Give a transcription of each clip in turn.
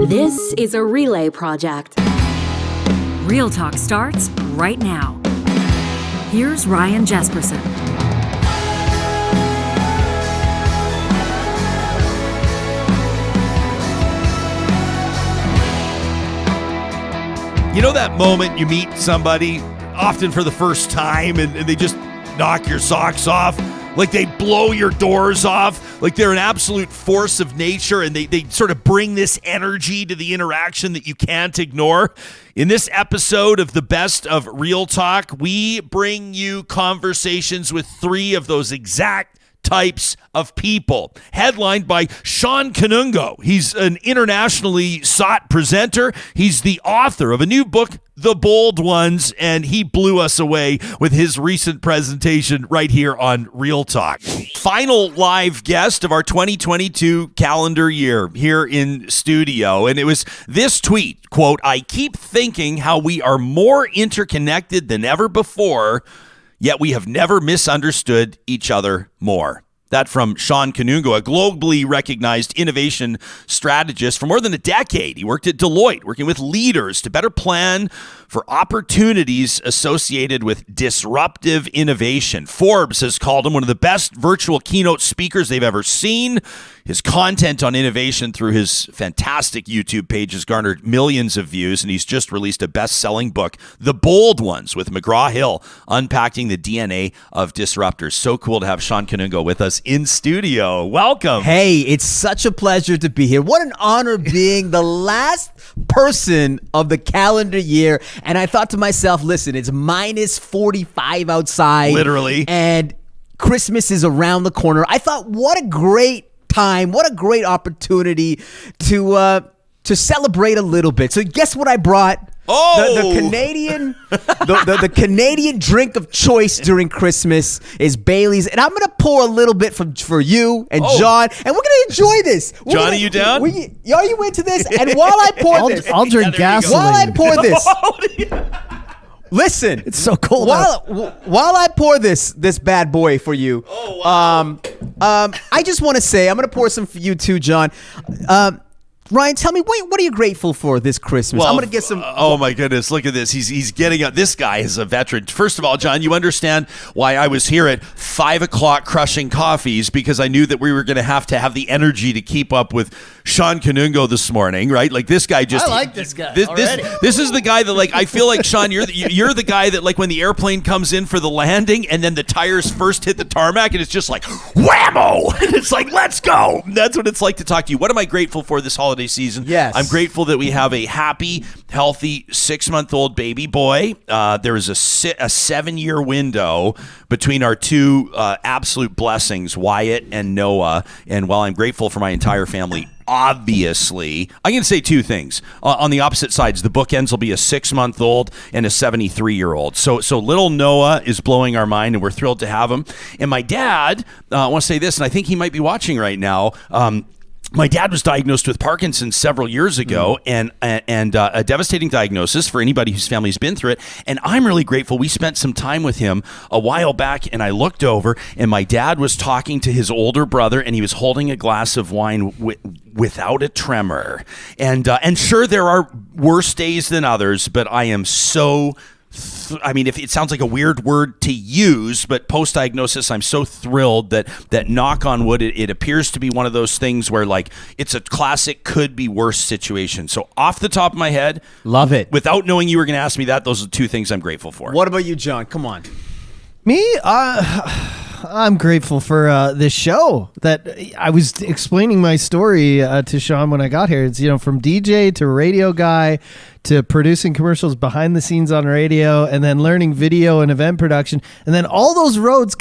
This is a relay project. Real Talk starts right now. Here's Ryan Jesperson. You know that moment you meet somebody, often for the first time, and they just knock your socks off? Like they blow your doors off, like they're an absolute force of nature, and they sort of bring this energy to the interaction that you can't ignore. In this episode of the Best of Real Talk, we bring you conversations with three of those exact types of people, headlined by Shawn Kanungo. He's an internationally sought presenter. He's the author of a new book, The Bold Ones, and he blew us away with his recent presentation right here on Real Talk. Final live guest of our 2022 calendar year here in studio, and it was this tweet, quote, "I keep thinking how we are more interconnected than ever before, yet we have never misunderstood each other more." That from Shawn Kanungo, a globally recognized innovation strategist for more than a decade. He worked at Deloitte, working with leaders to better plan for opportunities associated with disruptive innovation. Forbes has called him one of the best virtual keynote speakers they've ever seen. His content on innovation through his fantastic YouTube page has garnered millions of views, and he's just released a best-selling book, The Bold Ones, with McGraw-Hill, unpacking the DNA of disruptors. So cool to have Shawn Kanungo with us in studio. Welcome. Hey, it's such a pleasure to be here. What an honor being the last person of the calendar year. And I thought to myself, listen, it's minus 45 outside. Literally. And Christmas is around the corner. I thought, what a great time, what a great opportunity to celebrate a little bit. So guess what I brought? The Canadian the Canadian drink of choice during Christmas is Bailey's, and I'm gonna pour a little bit for you and John, and we're gonna enjoy this. John, are you down? Are you into this? And while I pour this, I'll drink gasoline. While I pour this, listen, it's so cold out. While I pour this bad boy for you, I just want to say, I'm gonna pour some for you too, John. Ryan, tell me, what are you grateful for this Christmas? Well, I'm going to get some... Oh, my goodness. Look at this. He's getting up. This guy is a veteran. First of all, John, you understand why I was here at 5 o'clock crushing coffees, because I knew that we were going to have the energy to keep up with Shawn Kanungo this morning, right? Like, this guy just... I like this guy This is the guy that, like, I feel like, Shawn, you're the guy that, like, when the airplane comes in for the landing and then the tires first hit the tarmac and it's just like, whammo! And it's like, let's go! That's what it's like to talk to you. What am I grateful for this holiday season? Yes. I'm grateful that we have a happy, healthy 6-month-old baby boy. There is a 7-year window between our two absolute blessings, Wyatt and Noah. And while I'm grateful for my entire family, obviously, I'm going to say two things. On the opposite sides, the bookends will be a 6-month-old and a 73-year-old. So little Noah is blowing our mind, and we're thrilled to have him. And my dad, I want to say this, and I think he might be watching right now. My dad was diagnosed with Parkinson's several years ago, and a devastating diagnosis for anybody whose family's been through it. And I'm really grateful. We spent some time with him a while back, and I looked over, and my dad was talking to his older brother, and he was holding a glass of wine without a tremor. And sure, there are worse days than others, but I am so... if it sounds like a weird word to use, but post-diagnosis, I'm so thrilled that knock on wood, it appears to be one of those things where, like, it's a classic could be worse situation. So off the top of my head, love it. Without knowing you were going to ask me that, those are two things I'm grateful for. What about you, John? Come on. Me? I'm grateful for this show that I was explaining my story to Shawn when I got here. It's, from DJ to radio guy to producing commercials behind the scenes on radio, and then learning video and event production. And then all those roads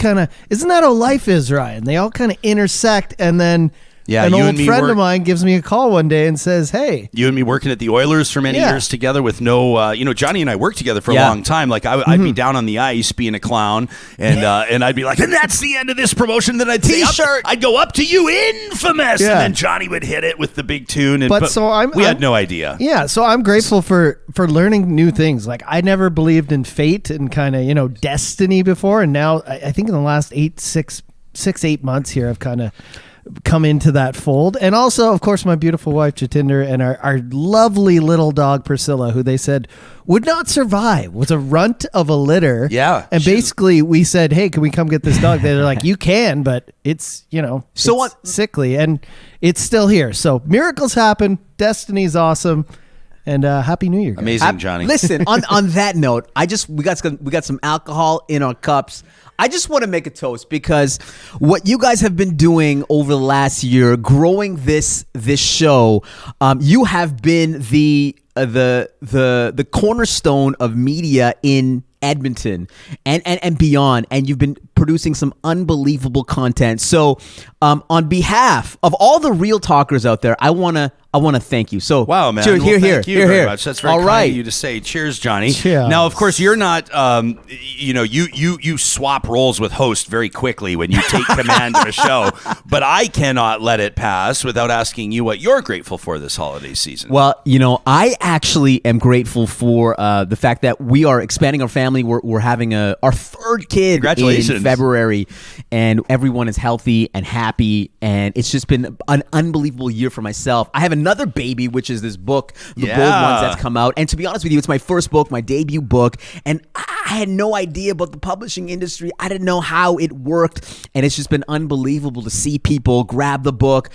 isn't that how life is, Ryan? They all kind of intersect, and then... Yeah, an old friend of mine gives me a call one day and says, hey. You and me working at the Oilers for many years together with no, Johnny and I worked together for a long time. Like, I'd be down on the ice being a clown, and I'd be like, and that's the end of this promotion. Then I'd say, I'd go up to you, infamous. Yeah. And then Johnny would hit it with the big tune. And, we had no idea. Yeah, so I'm grateful for learning new things. Like, I never believed in fate and kind of, destiny before. And now I think in the last 8 months here, I've kind of come into that fold. And also, of course, my beautiful wife, Jatinder, and our lovely little dog, Priscilla, who they said would not survive, was a runt of a litter. Yeah. And basically we said, hey, can we come get this dog? They're like, you can, but it's, it's sickly. And it's still here. So miracles happen. Destiny's awesome. And Happy New Year, guys. Amazing, Johnny. Listen, on that note, we got some alcohol in our cups. I just want to make a toast because what you guys have been doing over the last year, growing this show, you have been the cornerstone of media in Edmonton and beyond, and you've been producing some unbelievable content. So on behalf of all the real talkers out there, I want to thank you. So wow, man. Cheers, well, here, thank you very much. That's very all kind right. of you to say. Cheers, Johnny. Cheers. Now, of course, you're not. You swap roles with host very quickly when you take command of a show. But I cannot let it pass without asking you what you're grateful for this holiday season. Well, I actually am grateful for the fact that we are expanding our family. We're having our third kid Congratulations. in February, and everyone is healthy and happy. And it's just been an unbelievable year for myself. I have another baby, which is this book, The Bold Ones, that's come out. And to be honest with you, it's my first book, my debut book. And I had no idea about the publishing industry. I didn't know how it worked. And it's just been unbelievable to see people grab the book,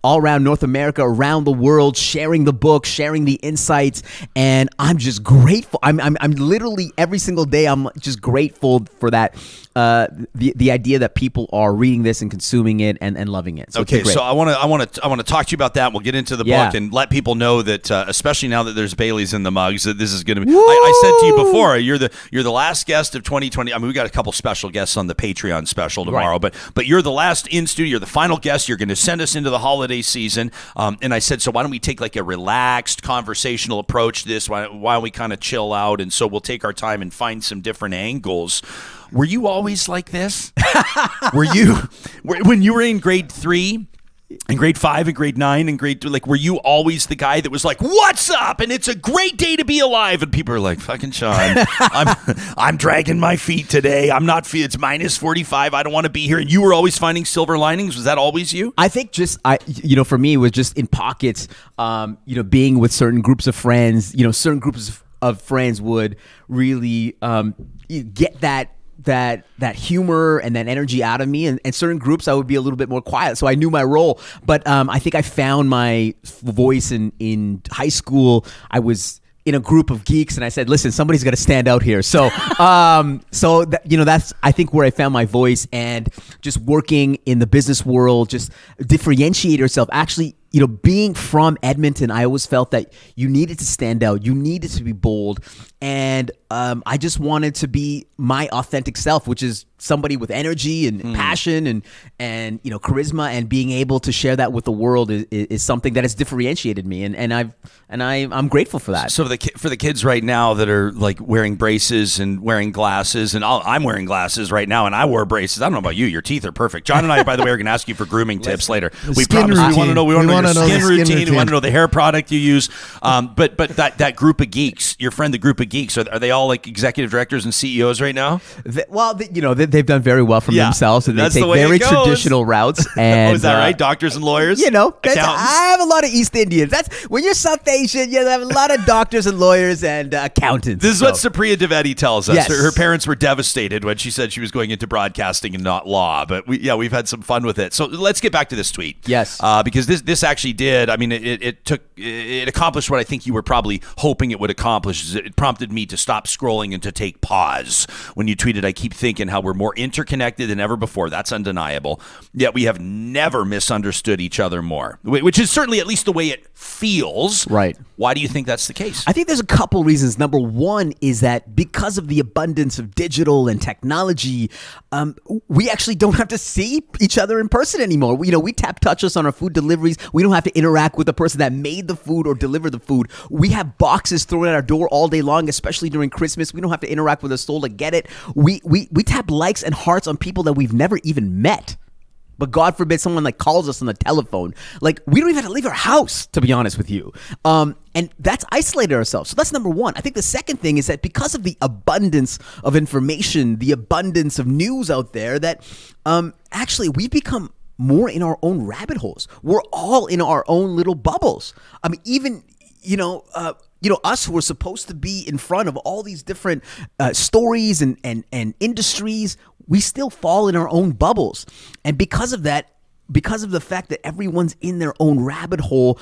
all around North America, around the world, sharing the book, sharing the insights, and I'm just grateful. I'm literally every single day. I'm just grateful for that. The idea that people are reading this and consuming it and loving it. So okay, so I want to talk to you about that. We'll get into the book and let people know that, especially now that there's Bailey's in the mugs, that this is going to be. I said to you before, you're the last guest of 2020. I mean, we got a couple special guests on the Patreon special tomorrow, right. but you're the last in studio. You're the final guest. You're going to send us into the holiday season. And I said, so why don't we take like a relaxed conversational approach to this? Why don't we kind of chill out? And so we'll take our time and find some different angles. Were you always like this? When you were in grade 3 and grade 5 and grade 9 and grade 3, like, were you always the guy that was like, what's up? And it's a great day to be alive. And people are like, fucking Shawn, I'm dragging my feet today. It's minus 45. I don't want to be here. And you were always finding silver linings. Was that always you? I think for me, it was just in pockets, being with certain groups of friends, certain groups of friends would really get that humor and that energy out of me, and certain groups I would be a little bit more quiet, so I knew my role. But I think I found my voice in high school. I was in a group of geeks, and I said, listen, somebody's got to stand out here. So that's I think where I found my voice, and just working in the business world, just differentiate yourself. Actually, being from Edmonton, I always felt that you needed to stand out. You needed to be bold. And I just wanted to be my authentic self, which is somebody with energy and passion and charisma, and being able to share that with the world is something that has differentiated me. And I'm grateful for that. So for the kids right now that are like wearing braces and wearing glasses, and I'm wearing glasses right now, and I wore braces. I don't know about you. Your teeth are perfect. John and I, by the way, are going to ask you for grooming tips later. We promise we want to know. We want to know your skin routine. We want to know the hair product you use. But that group of geeks, your friend, the group of geeks, are they all like executive directors and CEOs right now? They've done very well for themselves, and they take very traditional routes. And is that right? Doctors and lawyers. I have a lot of East Indians. That's when you're South Asian. You have a lot of doctors and lawyers and accountants. This is what Supriya Dwivedi tells us. Yes. Her parents were devastated when she said she was going into broadcasting and not law. But we've had some fun with it. So let's get back to this tweet. Yes, because this actually did. I mean, it accomplished what I think you were probably hoping it would accomplish. It prompted me to stop scrolling and to take pause when you tweeted, I keep thinking how we're more interconnected than ever before. That's undeniable. Yet we have never misunderstood each other more, which is certainly at least the way it feels. Right. Why do you think that's the case? I think there's a couple reasons. Number one is that because of the abundance of digital and technology, we actually don't have to see each other in person anymore. We tap touch us on our food deliveries. We don't have to interact with the person that made the food or delivered the food. We have boxes thrown at our door all day long, especially during Christmas. We don't have to interact with a soul to get it. We tap likes and hearts on people that we've never even met. But God forbid someone like calls us on the telephone. Like, we don't even have to leave our house, to be honest with you. And that's isolated ourselves. So that's number one. I think the second thing is that because of the abundance of information, the abundance of news out there, that actually we've become more in our own rabbit holes. We're all in our own little bubbles. I mean, even, us who are supposed to be in front of all these different stories and industries, we still fall in our own bubbles. And because of that, because of the fact that everyone's in their own rabbit hole,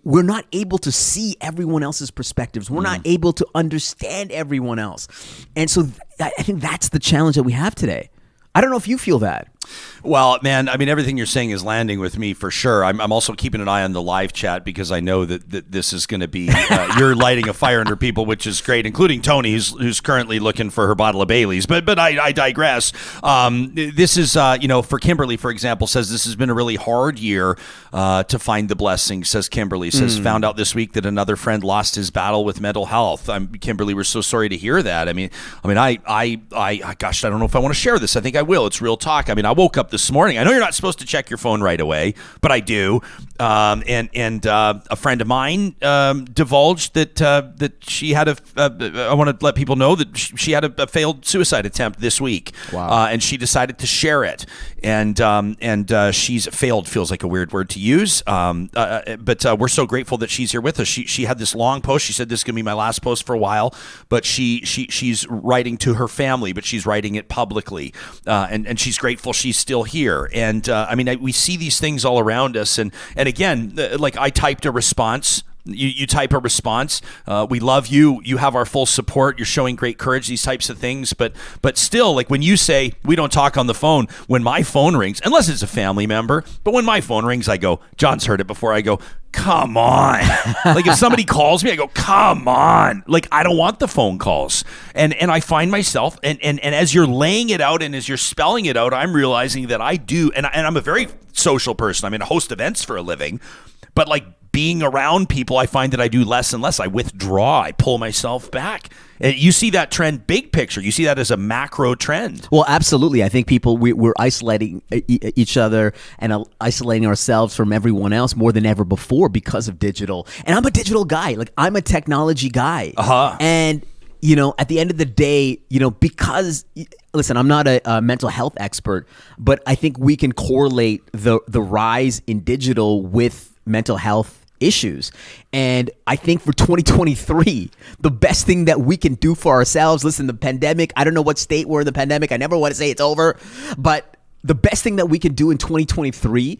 we're not able to see everyone else's perspectives. We're not able to understand everyone else. And so I think that's the challenge that we have today. I don't know if you feel that. Well, man, I mean, everything you're saying is landing with me for sure. I'm also keeping an eye on the live chat because I know that this is going to be, you're lighting a fire under people, which is great, including Tony, who's currently looking for her bottle of Bailey's. But I digress. This is, for Kimberly, for example, says this has been a really hard year to find the blessing, says Kimberly. Says, found out this week that another friend lost his battle with mental health. Kimberly, we're so sorry to hear that. I mean, gosh, I don't know if I want to share this. I think I will. It's real talk. I mean, I woke up this morning. I know you're not supposed to check your phone right away, but I do. And a friend of mine divulged that she had I want to let people know that she had a failed suicide attempt this week. Wow. And she decided to share it. And she's failed feels like a weird word to use. But we're so grateful that she's here with us. She had this long post. She said this is going to be my last post for a while, but she's writing to her family, but she's writing it publicly. And she's grateful she's still here. And we see these things all around us. And again, like I typed a response. You type a response. We love you. You have our full support. You're showing great courage, these types of things. But still, like when you say we don't talk on the phone, when my phone rings, unless it's a family member, but when my phone rings, I go, John's heard it before. I go, come on. Like if somebody calls me, I go, come on. Like I don't want the phone calls. And I find myself, and as you're laying it out and as you're spelling it out, I'm realizing that I do, and I'm a very social person. I'm in a host events for a living, but like being around people, I find that I do less and less. I withdraw. I pull myself back. And you see that trend, big picture. You see that as a macro trend. Well, absolutely. I think we're isolating each other and isolating ourselves from everyone else more than ever before because of digital. And I'm a digital guy. Like I'm a technology guy. And at the end of the day, because listen, I'm not a mental health expert, but I think we can correlate the rise in digital with mental health issues. And I think for 2023, the best thing that we can do for ourselves, listen, the pandemic, I don't know what state we're in the pandemic. I never want to say it's over, but the best thing that we can do in 2023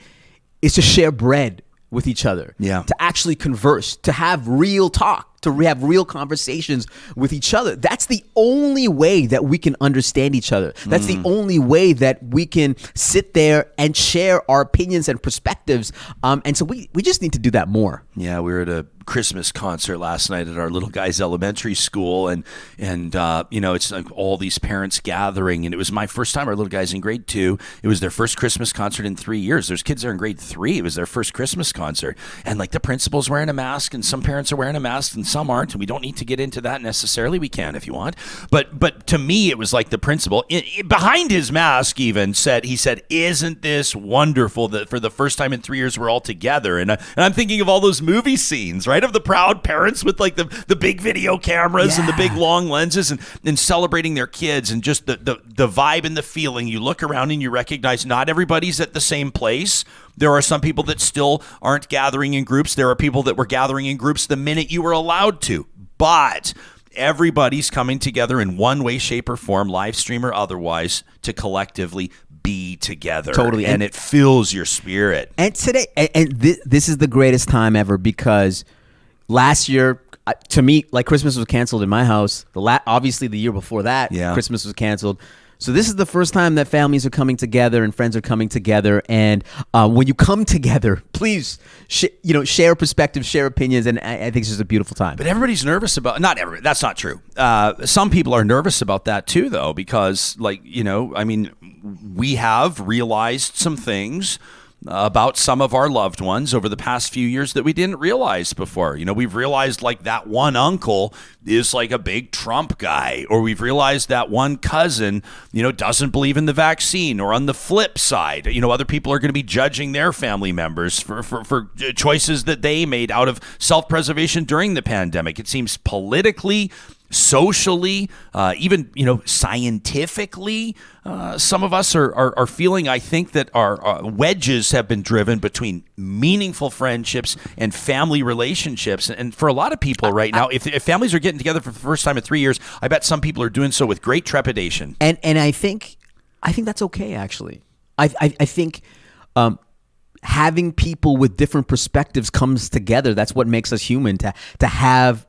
is to share bread with each other, to actually converse, to have real talk, to have real conversations with each other. That's the only way that we can understand each other. That's the only way that we can sit there and share our opinions and perspectives. And so we just need to do that more. Yeah, we were at a Christmas concert last night at our little guy's elementary school, and it's like all these parents gathering, and it was my first time. Our little guy's in grade 2. It was their first Christmas concert in 3 years. There's kids there in grade 3. It was their first Christmas concert, and like the principal's wearing a mask, and some parents are wearing a mask, and some aren't, and we don't need to get into that necessarily. We can if you want, but to me, it was like the principal behind his mask even said, "Isn't this wonderful that for the first time in 3 years we're all together?" And I'm thinking of all those movie scenes, right, of the proud parents with like the big video cameras and the big long lenses and celebrating their kids, and just the vibe and the feeling. You look around and you recognize not everybody's at the same place. There are some people that still aren't gathering in groups. There are people that were gathering in groups the minute you were allowed to. But everybody's coming together in one way, shape, or form, live stream or otherwise, to collectively be together. Totally. And it fills your spirit. And today, this is the greatest time ever, because last year, to me, like Christmas was canceled in my house. Obviously, the year before that, Christmas was canceled. So this is the first time that families are coming together and friends are coming together. And when you come together, please, share perspectives, share opinions, and I think it's just a beautiful time. But everybody's nervous about. Not everybody. That's not true. Some people are nervous about that too, though, because we have realized some things about some of our loved ones over the past few years that we didn't realize before. We've realized like that one uncle is like a big Trump guy, or we've realized that one cousin, doesn't believe in the vaccine, or on the flip side, other people are going to be judging their family members for choices that they made out of self-preservation during the pandemic. It seems politically, socially, even scientifically, some of us are feeling, I think, that our wedges have been driven between meaningful friendships and family relationships. And for a lot of people right now, if families are getting together for the first time in 3 years, I bet some people are doing so with great trepidation. And I think that's okay, actually. I think having people with different perspectives comes together. That's what makes us human, to have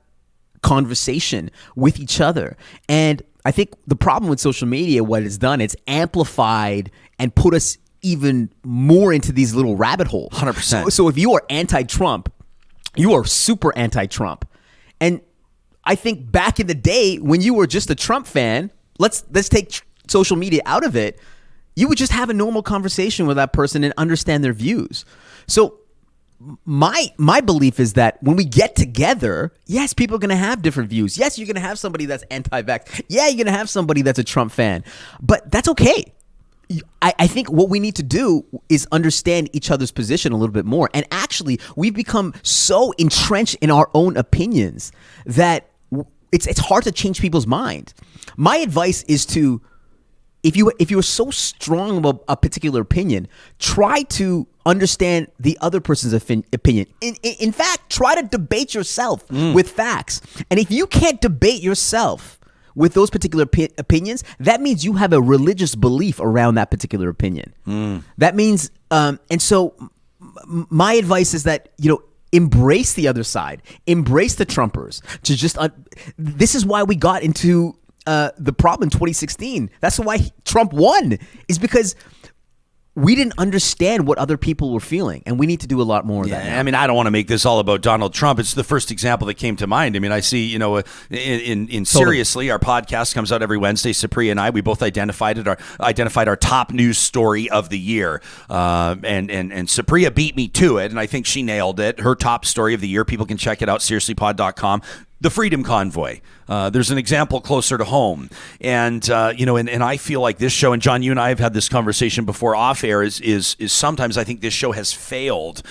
conversation with each other. And I think the problem with social media, what it's done, it's amplified and put us even more into these little rabbit holes. 100%. So if you are anti-Trump, you are super anti-Trump. And I think back in the day when you were just a Trump fan, let's take social media out of it, you would just have a normal conversation with that person and understand their views. So my belief is that when we get together, yes, people are going to have different views. Yes, you're going to have somebody that's anti-vax. Yeah, you're going to have somebody that's a Trump fan. But that's okay. I think what we need to do is understand each other's position a little bit more. And actually, we've become so entrenched in our own opinions that it's hard to change people's mind. My advice is to, if you are so strong about a particular opinion, try to understand the other person's opinion. In fact, try to debate yourself with facts. And if you can't debate yourself with those particular opinions, that means you have a religious belief around that particular opinion. That means, and so my advice is that, embrace the other side, embrace the Trumpers. To just, this is why we got into the problem in 2016. That's why Trump won, is because we didn't understand what other people were feeling, and we need to do a lot more of that now. I mean, I don't want to make this all about Donald Trump. It's the first example that came to mind. I mean, I see, in Seriously, our podcast comes out every Wednesday. Supriya and I, we both identified our top news story of the year, and Supriya beat me to it, and I think she nailed it. Her top story of the year. People can check it out, seriouslypod.com. The Freedom Convoy. There's an example closer to home. And, and I feel like this show, and John, you and I have had this conversation before off air, is sometimes I think this show has failed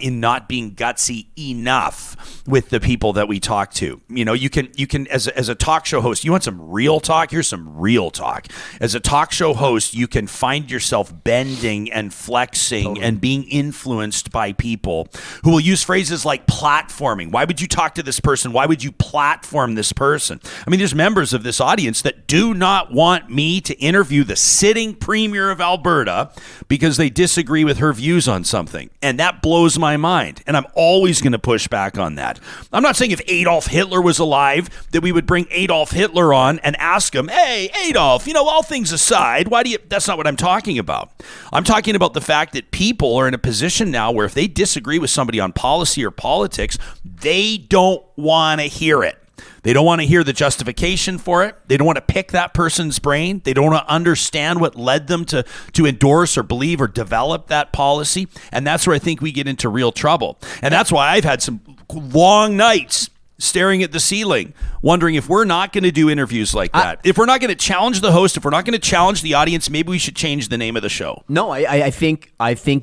in not being gutsy enough with the people that we talk to. You can as a talk show host, you want some real talk? Here's some real talk. As a talk show host, you can find yourself bending and flexing and being influenced by people who will use phrases like platforming. Why would you talk to this person? Why would you platform this person? I mean, there's members of this audience that do not want me to interview the sitting premier of Alberta because they disagree with her views on something. And that blows my mind. And I'm always going to push back on that. I'm not saying if Adolf Hitler was alive that we would bring Adolf Hitler on and ask him, hey, Adolf, all things aside, that's not what I'm talking about. I'm talking about the fact that people are in a position now where if they disagree with somebody on policy or politics, they don't want to hear it. They don't want to hear the justification for it. They don't want to pick that person's brain. They don't want to understand what led them to endorse or believe or develop that policy. And that's where I think we get into real trouble. And that's why I've had some long nights staring at the ceiling, wondering if we're not going to do interviews like that. If we're not going to challenge the host, if we're not going to challenge the audience, maybe we should change the name of the show. No, I think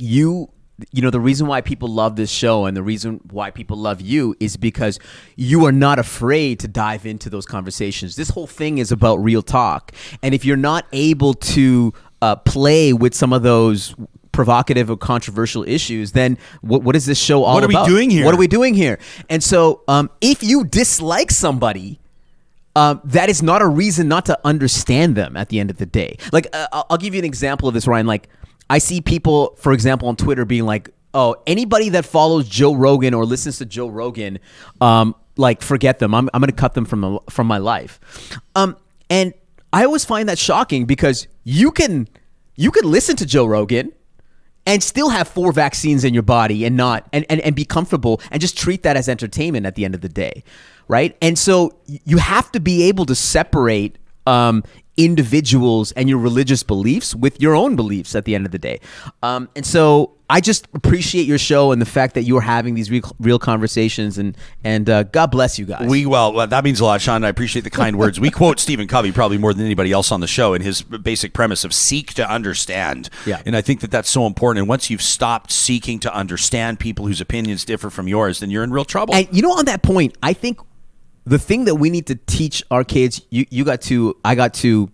you... the reason why people love this show and the reason why people love you is because you are not afraid to dive into those conversations. This whole thing is about real talk. And if you're not able to play with some of those provocative or controversial issues, then what is this show all about? What are we doing here? What are we doing here? And so if you dislike somebody, that is not a reason not to understand them at the end of the day. Like, I'll give you an example of this, Ryan. Like, I see people, for example, on Twitter being like, oh, anybody that follows Joe Rogan or listens to Joe Rogan, forget them. I'm going to cut them from my life. And I always find that shocking because you can listen to Joe Rogan and still have 4 vaccines in your body and not and be comfortable and just treat that as entertainment at the end of the day, right? And so you have to be able to separate individuals and your religious beliefs with your own beliefs at the end of the day. And so I just appreciate your show and the fact that you are having these real conversations and God bless you guys. Well, that means a lot, Sean. I appreciate the kind words. We quote Stephen Covey probably more than anybody else on the show in his basic premise of seek to understand. Yeah. And I think that that's so important. And once you've stopped seeking to understand people whose opinions differ from yours, then you're in real trouble. And on that point, I think the thing that we need to teach our kids, you got to, I got to,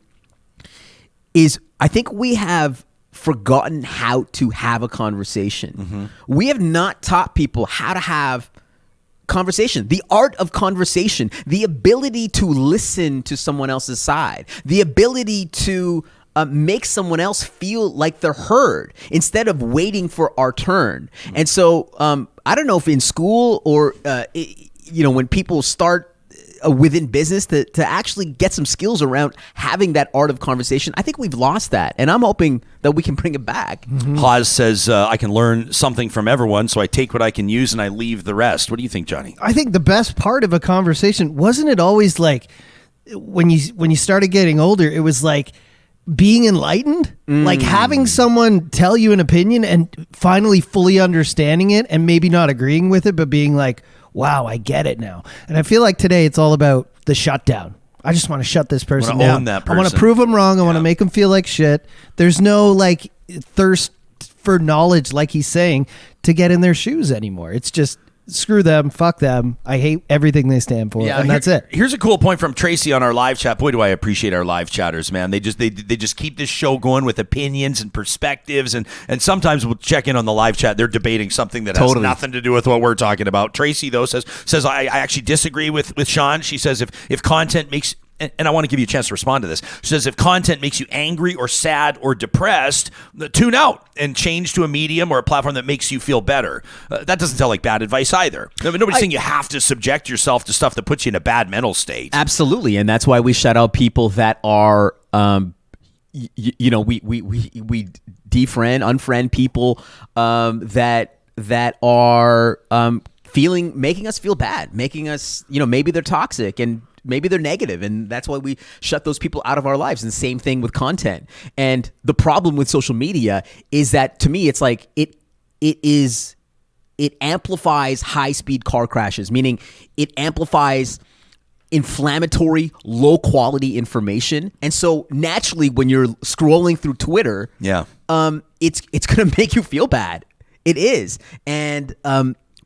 is I think we have forgotten how to have a conversation. We have not taught people how to have conversation, the art of conversation, the ability to listen to someone else's side, the ability to make someone else feel like they're heard instead of waiting for our turn. And so I don't know if in school or when people start within business to actually get some skills around having that art of conversation, I think we've lost that, and I'm hoping that we can bring it back. Haas says, I can learn something from everyone, so I take what I can use and I leave the rest. What do you think, Johnny? I think the best part of a conversation, wasn't it always like when you started getting older, it was like being enlightened, like having someone tell you an opinion and finally fully understanding it and maybe not agreeing with it, but being like, wow, I get it now. And I feel like today it's all about the shutdown. I just want to shut this person down. Own that person. I want to prove them wrong. I want to make them feel like shit. There's no like thirst for knowledge, like he's saying, to get in their shoes anymore. It's just screw them, fuck them. I hate everything they stand for, and that's it. Here's a cool point from Tracy on our live chat. Boy, do I appreciate our live chatters, man. They just keep this show going with opinions and perspectives, and sometimes we'll check in on the live chat. They're debating something that has nothing to do with what we're talking about. Tracy, though, says I actually disagree with Shawn. She says if content makes, and I want to give you a chance to respond to this. She says, if content makes you angry or sad or depressed, tune out and change to a medium or a platform that makes you feel better. That doesn't sound like bad advice either. Nobody's saying you have to subject yourself to stuff that puts you in a bad mental state. Absolutely, and that's why we shout out people that are, we unfriend people that are making us feel bad, making us, maybe they're toxic and maybe they're negative, and that's why we shut those people out of our lives. And same thing with content. And the problem with social media is that, to me, it's like it amplifies high-speed car crashes, meaning it amplifies inflammatory, low-quality information. And so naturally, when you're scrolling through Twitter, it's going to make you feel bad. It is. And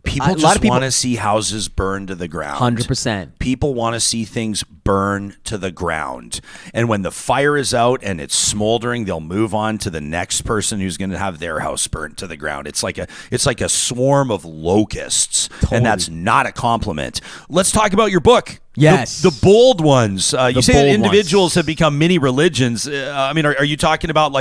people just want to see houses burn to the ground. 100%. People want to see things burn to the ground. And when the fire is out and it's smoldering, they'll move on to the next person who's going to have their house burnt to the ground. It's like a swarm of locusts. Totally. And that's not a compliment. Let's talk about your book. Yes. The bold ones. You say that individuals ones have become mini religions. Are you talking about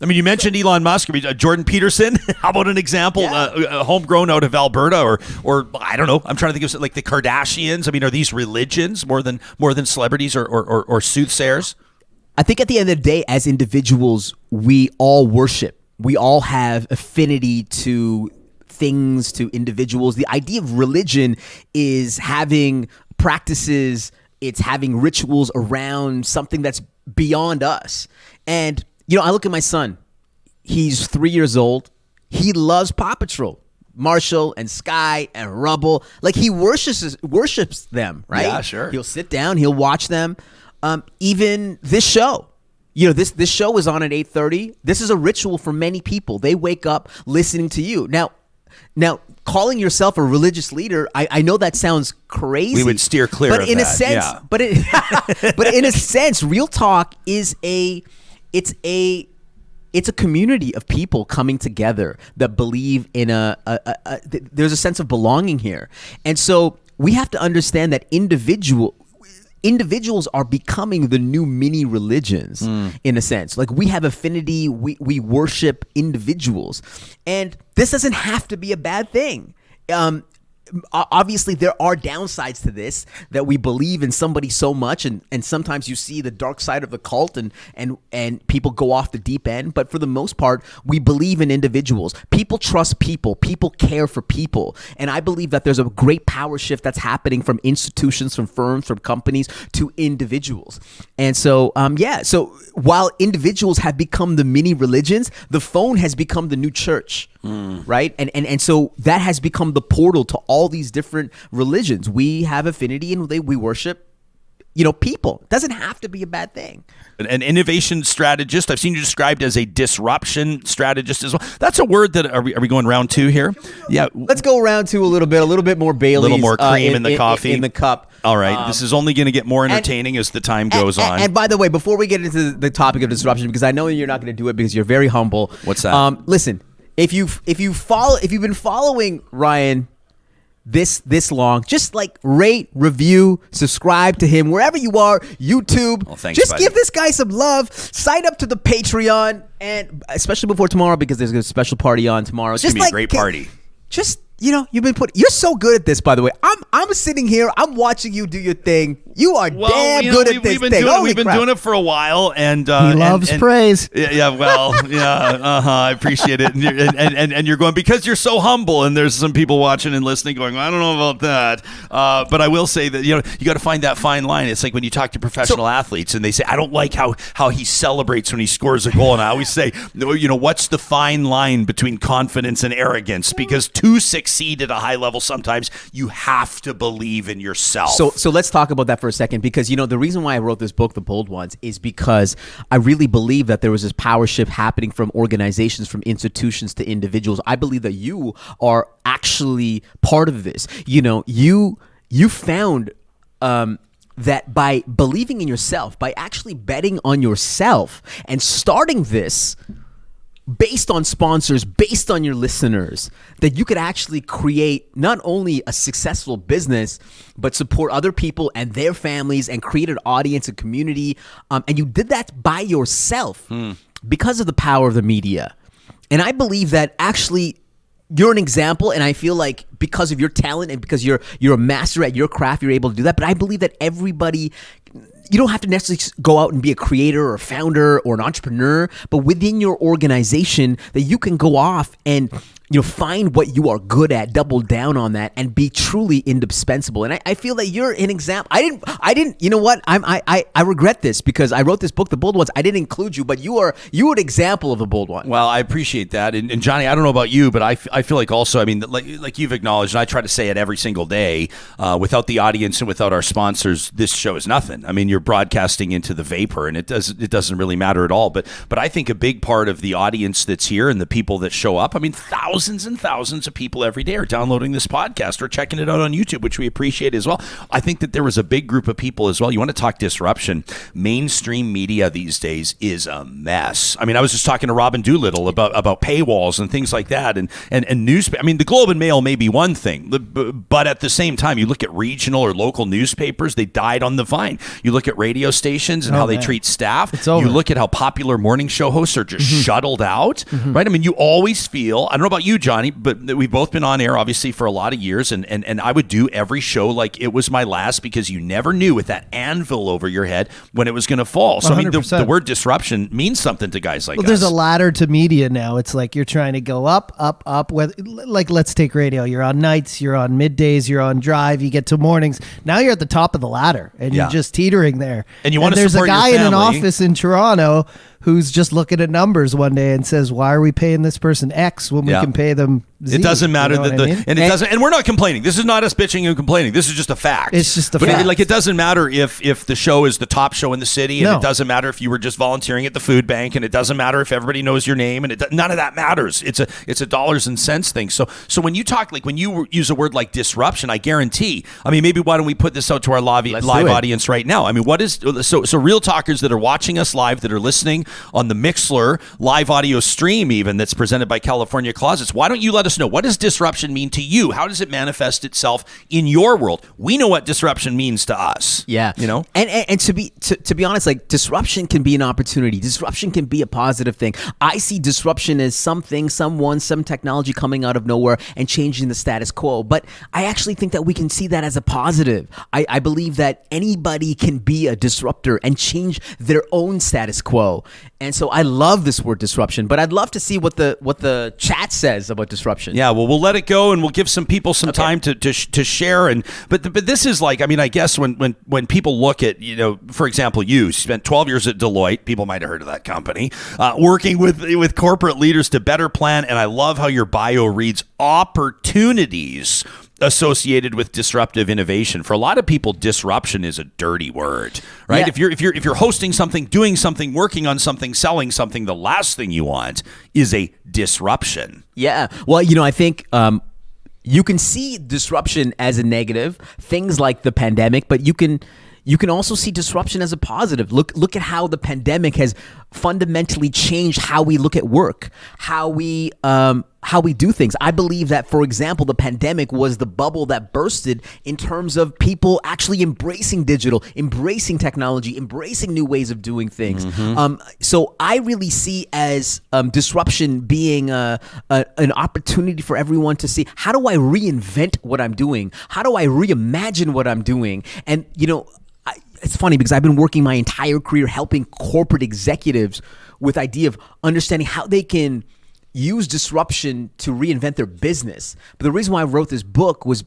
you mentioned Elon Musk, Jordan Peterson. How about an example? Homegrown out of Alberta, or I don't know. I'm trying to think of like the Kardashians. Are these religions more than celebrities or soothsayers? I think at the end of the day, as individuals, we all worship. We all have affinity to things, to individuals. The idea of religion is having practices. It's having rituals around something that's beyond us. And I look at my son. He's 3 years old. He loves Paw Patrol, Marshall and Sky and Rubble. Like, he worships them, right? Yeah, sure. He'll sit down. He'll watch them. Even this show. This show is on at 8:30. This is a ritual for many people. They wake up listening to you. Now, calling yourself a religious leader, I know that sounds crazy. We would steer clear of that. Sense, yeah. but in a sense, Real Talk is it's a community of people coming together that believe in there's a sense of belonging here. And so we have to understand that individuals are becoming the new mini religions in a sense. Like, we have affinity, we worship individuals. And this doesn't have to be a bad thing. Obviously, there are downsides to this, that we believe in somebody so much, and sometimes you see the dark side of the cult, and people go off the deep end. But for the most part, we believe in individuals. People trust people. People care for people. And I believe that there's a great power shift that's happening from institutions, from firms, from companies to individuals. And so, so while individuals have become the mini religions, the phone has become the new church. Right? And so that has become the portal to all these different religions. We have affinity and we worship people. It doesn't have to be a bad thing. An innovation strategist. I've seen you described as a disruption strategist as well. That's a word that are we going round 2 here? Yeah. Let's go round 2 a little bit more Bailey's. A little more cream in the coffee. In the cup. All right. This is only going to get more entertaining as the time goes on. And by the way, before we get into the topic of disruption, because I know you're not going to do it because you're very humble. What's that? Listen, if you've been following Ryan this long, just like rate, review, subscribe to him wherever you are, YouTube. Well, thanks, just buddy. give this guy some love. Sign up to the Patreon, and especially before tomorrow, because there's a special party on tomorrow. It's gonna be a great party. Just you're so good at this, by the way. I'm sitting here, I'm watching you do your thing. You are damn good at this thing. We've been doing it for a while, and he loves praise. I appreciate it. And you're going, because you're so humble, and there's some people watching and listening going, I don't know about that. But I will say that you got to find that fine line. It's like when you talk to professional athletes, and they say, I don't like how he celebrates when he scores a goal, and I always say, what's the fine line between confidence and arrogance? Because to succeed at a high level, sometimes you have to believe in yourself. So let's talk about that for a second, because the reason why I wrote this book, The Bold Ones, is because I really believe that there was this power shift happening from organizations, from institutions to individuals. I believe that you are actually part of this. You found that by believing in yourself, by actually betting on yourself and starting this based on sponsors, based on your listeners, that you could actually create not only a successful business, but support other people and their families and create an audience, a community. And you did that by yourself because of the power of the media. And I believe that actually you're an example, and I feel like because of your talent and because you're a master at your craft, you're able to do that. But I believe that everybody, you don't have to necessarily go out and be a creator or a founder or an entrepreneur, but within your organization that you can go off and find what you are good at, double down on that, and be truly indispensable. And I feel that you're an example. I didn't. You know what? I regret this because I wrote this book, The Bold Ones. I didn't include you, but you are an example of a bold one. Well, I appreciate that, and Johnny, I don't know about you, but I feel like also, I mean, like you've acknowledged, and I try to say it every single day. Without the audience and without our sponsors, this show is nothing. I mean, you're broadcasting into the vapor, and it doesn't really matter at all. But I think a big part of the audience that's here and the people that show up. I mean, thousands and thousands of people every day are downloading this podcast or checking it out on YouTube, which we appreciate as well. I think that there was a big group of people as well. You want to talk disruption? Mainstream media these days is a mess. I mean, I was just talking to Robin Doolittle about paywalls and things like that, and news. I mean, the Globe and Mail may be one thing, but at the same time, you look at regional or local newspapers, they died on the vine. You look at radio stations and how they treat staff. It's over. You look at how popular morning show hosts are just shuttled out, right? I mean, you always feel, I don't know about you, Johnny, but we've both been on air, obviously, for a lot of years, and I would do every show like it was my last, because you never knew with that anvil over your head when it was going to fall. So, 100%. I mean, the word disruption means something to guys like us. There's a ladder to media now. It's like you're trying to go up, up, up. Like, let's take radio. You're on nights, you're on middays, you're on drive, you get to mornings. Now you're at the top of the ladder, and you're just teetering there. And you want to there's support a guy your in an family. office in Toronto who's just looking at numbers one day and says, why are we paying this person X when we can pay them Z? It doesn't matter. You know what I mean? And we're not complaining. This is not us bitching and complaining. This is just a fact. It's just a fact. fact. It doesn't matter if the show is the top show in the city, and it doesn't matter if you were just volunteering at the food bank, and it doesn't matter if everybody knows your name, and none of that matters. It's a dollars and cents thing. So when you talk, like when you use a word like disruption, I guarantee, I mean, maybe why don't we put this out to our live audience right now? I mean, what is, so real talkers that are watching us live, that are listening on the Mixler live audio stream even, that's presented by California Closets, why don't you let us know, what does disruption mean to you? How does it manifest itself in your world? We know what disruption means to us. Yeah. And to be honest, like, disruption can be an opportunity. Disruption can be a positive thing. I see disruption as something, someone, some technology coming out of nowhere and changing the status quo. But I actually think that we can see that as a positive. I believe that anybody can be a disruptor and change their own status quo. And so I love this word disruption, but I'd love to see what the chat says about disruption. Yeah, well, we'll let it go, and we'll give some people some time to share. But this is like, I mean, I guess when people look at, for example, you spent 12 years at Deloitte. People might have heard of that company, working with corporate leaders to better plan. And I love how your bio reads opportunities associated with disruptive innovation. For a lot of people, disruption is a dirty word, right? Yeah. If you're hosting something, doing something, working on something, selling something, the last thing you want is a disruption. Yeah. Well, I think you can see disruption as a negative, things like the pandemic, but you can also see disruption as a positive. Look at how the pandemic has fundamentally changed how we look at work, how we do things. I believe that, for example, the pandemic was the bubble that bursted in terms of people actually embracing digital, embracing technology, embracing new ways of doing things. So I really see as disruption being an opportunity for everyone to see, how do I reinvent what I'm doing? How do I reimagine what I'm doing? And, it's funny because I've been working my entire career helping corporate executives with the idea of understanding how they can use disruption to reinvent their business. But the reason why I wrote this book was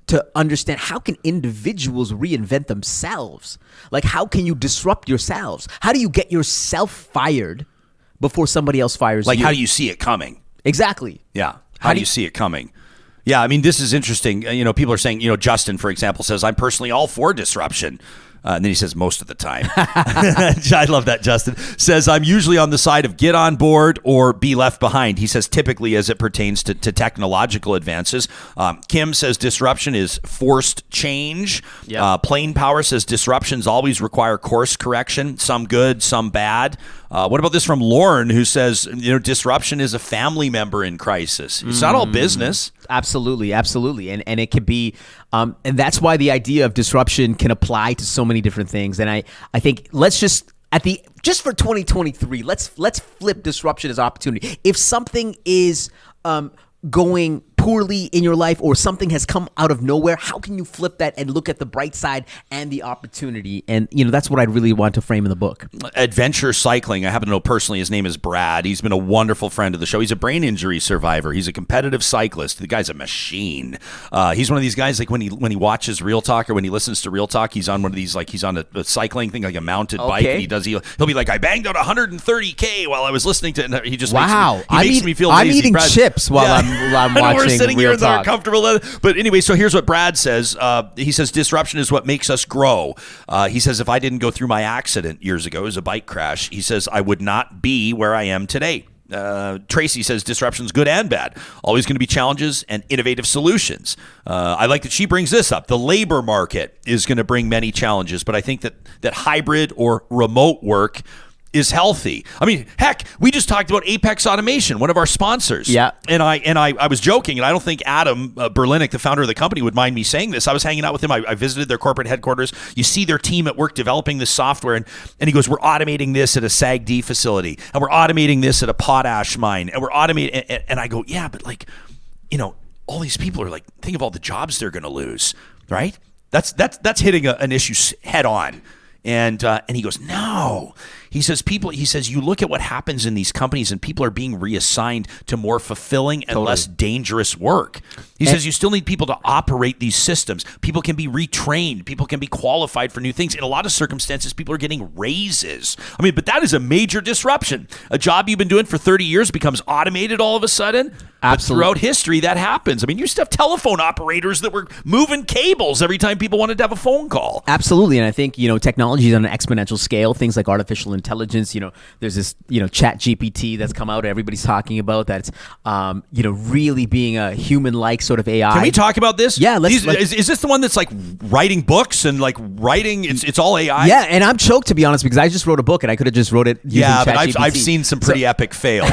to understand, how can individuals reinvent themselves? Like, how can you disrupt yourselves? How do you get yourself fired before somebody else fires you? How do you see it coming? Exactly. Yeah. How do you see it coming? Yeah, I mean, this is interesting. People are saying, Justin, for example, says, I'm personally all for disruption. And then he says, most of the time. I love that, Justin. Says, I'm usually on the side of get on board or be left behind. He says, typically as it pertains to technological advances. Kim says, disruption is forced change. Yep. Plain Power says, disruptions always require course correction, some good, some bad. What about this from Lauren, who says, disruption is a family member in crisis. It's not all business. Absolutely. And it could be, and that's why the idea of disruption can apply to so many different things. And I think let's just for 2023, let's flip disruption as opportunity. If something is going poorly in your life, or something has come out of nowhere, how can you flip that and look at the bright side and the opportunity? And that's what I really want to frame in the book. Adventure cycling, I happen to know personally, his name is Brad. He's been a wonderful friend of the show. He's a brain injury survivor. He's a competitive cyclist. The guy's a machine. He's one of these guys, like when he watches Real Talk, or when he listens to Real Talk, he's on one of these, like he's on a cycling thing, like a mounted bike, and he'll be like, I banged out 130K while I was listening to it. And he just makes me feel amazing. I'm eating chips while I'm watching. We're sitting Real here and Talk. they're comfortable. But anyway, so here's what Brad says. He says, disruption is what makes us grow. He says, if I didn't go through my accident years ago, it was a bike crash, he says, I would not be where I am today. Tracy says disruption is good and bad. Always going to be challenges and innovative solutions. I like that she brings this up. The labor market is going to bring many challenges, but I think that hybrid or remote work is healthy. I mean, heck, we just talked about Apex Automation, one of our sponsors. Yeah. And I was joking, and I don't think Adam Berlinick, the founder of the company, would mind me saying this. I was hanging out with him. I visited their corporate headquarters. You see their team at work developing this software, and he goes, we're automating this at a SAG-D facility, and we're automating this at a potash mine, and we're automating, and I go, yeah, but all these people are like, think of all the jobs they're going to lose, right? That's hitting an issue head on. And he goes, no. He says, you look at what happens in these companies, and people are being reassigned to more fulfilling and less dangerous work. He says you still need people to operate these systems. People can be retrained. People can be qualified for new things. In a lot of circumstances, people are getting raises. I mean, but that is a major disruption. A job you've been doing for 30 years becomes automated all of a sudden. Absolutely. But throughout history, that happens. I mean, you used to have telephone operators that were moving cables every time people wanted to have a phone call. Absolutely. And I think, technology is on an exponential scale. Things like artificial intelligence, there's this, Chat GPT that's come out, everybody's talking about, that's, really being a human-like sort of AI. Can we talk about this? Yeah. Is this the one that's like writing books and like writing, it's all AI? Yeah. And I'm choked, to be honest, because I just wrote a book and I could have just wrote it using Chat GPT. but I've seen some pretty epic fails.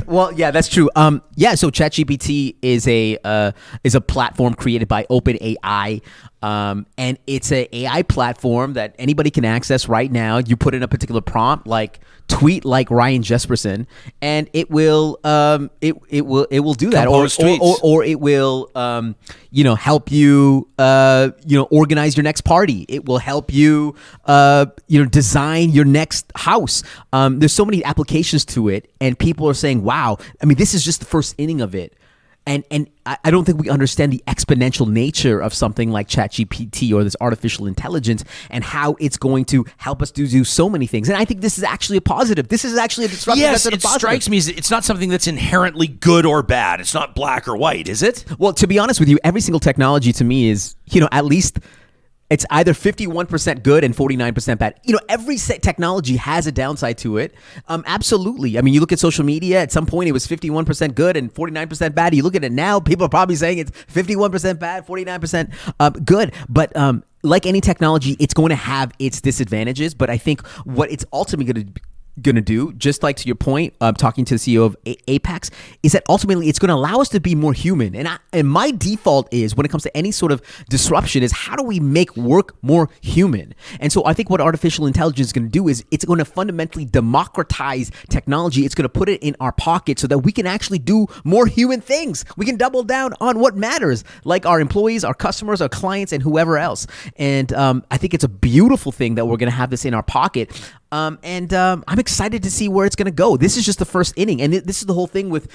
Well, yeah, that's true. So ChatGPT is a platform created by OpenAI, and it's an AI platform that anybody can access right now. You put in a particular prompt, like tweet like Ryan Jesperson, and it will do that, or it will help you organize your next party. It will help you design your next house. There's so many applications to it, and people are saying, wow, I mean, this is just the first inning of it. And I don't think we understand the exponential nature of something like ChatGPT or this artificial intelligence and how it's going to help us do so many things. And I think this is actually a positive. This is actually a disruptive. Yes, it strikes me as it's not something that's inherently good or bad. It's not black or white, is it? Well, to be honest with you, every single technology to me is, at least it's either 51% good and 49% bad. Every technology has a downside to it. Absolutely. I mean, you look at social media, at some point it was 51% good and 49% bad. You look at it now, people are probably saying it's 51% bad, 49% good. But like any technology, it's going to have its disadvantages. But I think what it's ultimately going to do, just like to your point, talking to the CEO of Apex, is that ultimately it's going to allow us to be more human. And my default is, when it comes to any sort of disruption, is how do we make work more human? And so I think what artificial intelligence is going to do is it's going to fundamentally democratize technology. It's going to put it in our pocket so that we can actually do more human things. We can double down on what matters, like our employees, our customers, our clients, and whoever else. And I think it's a beautiful thing that we're going to have this in our pocket. I'm excited to see where it's going to go. This is just the first inning. And this is the whole thing with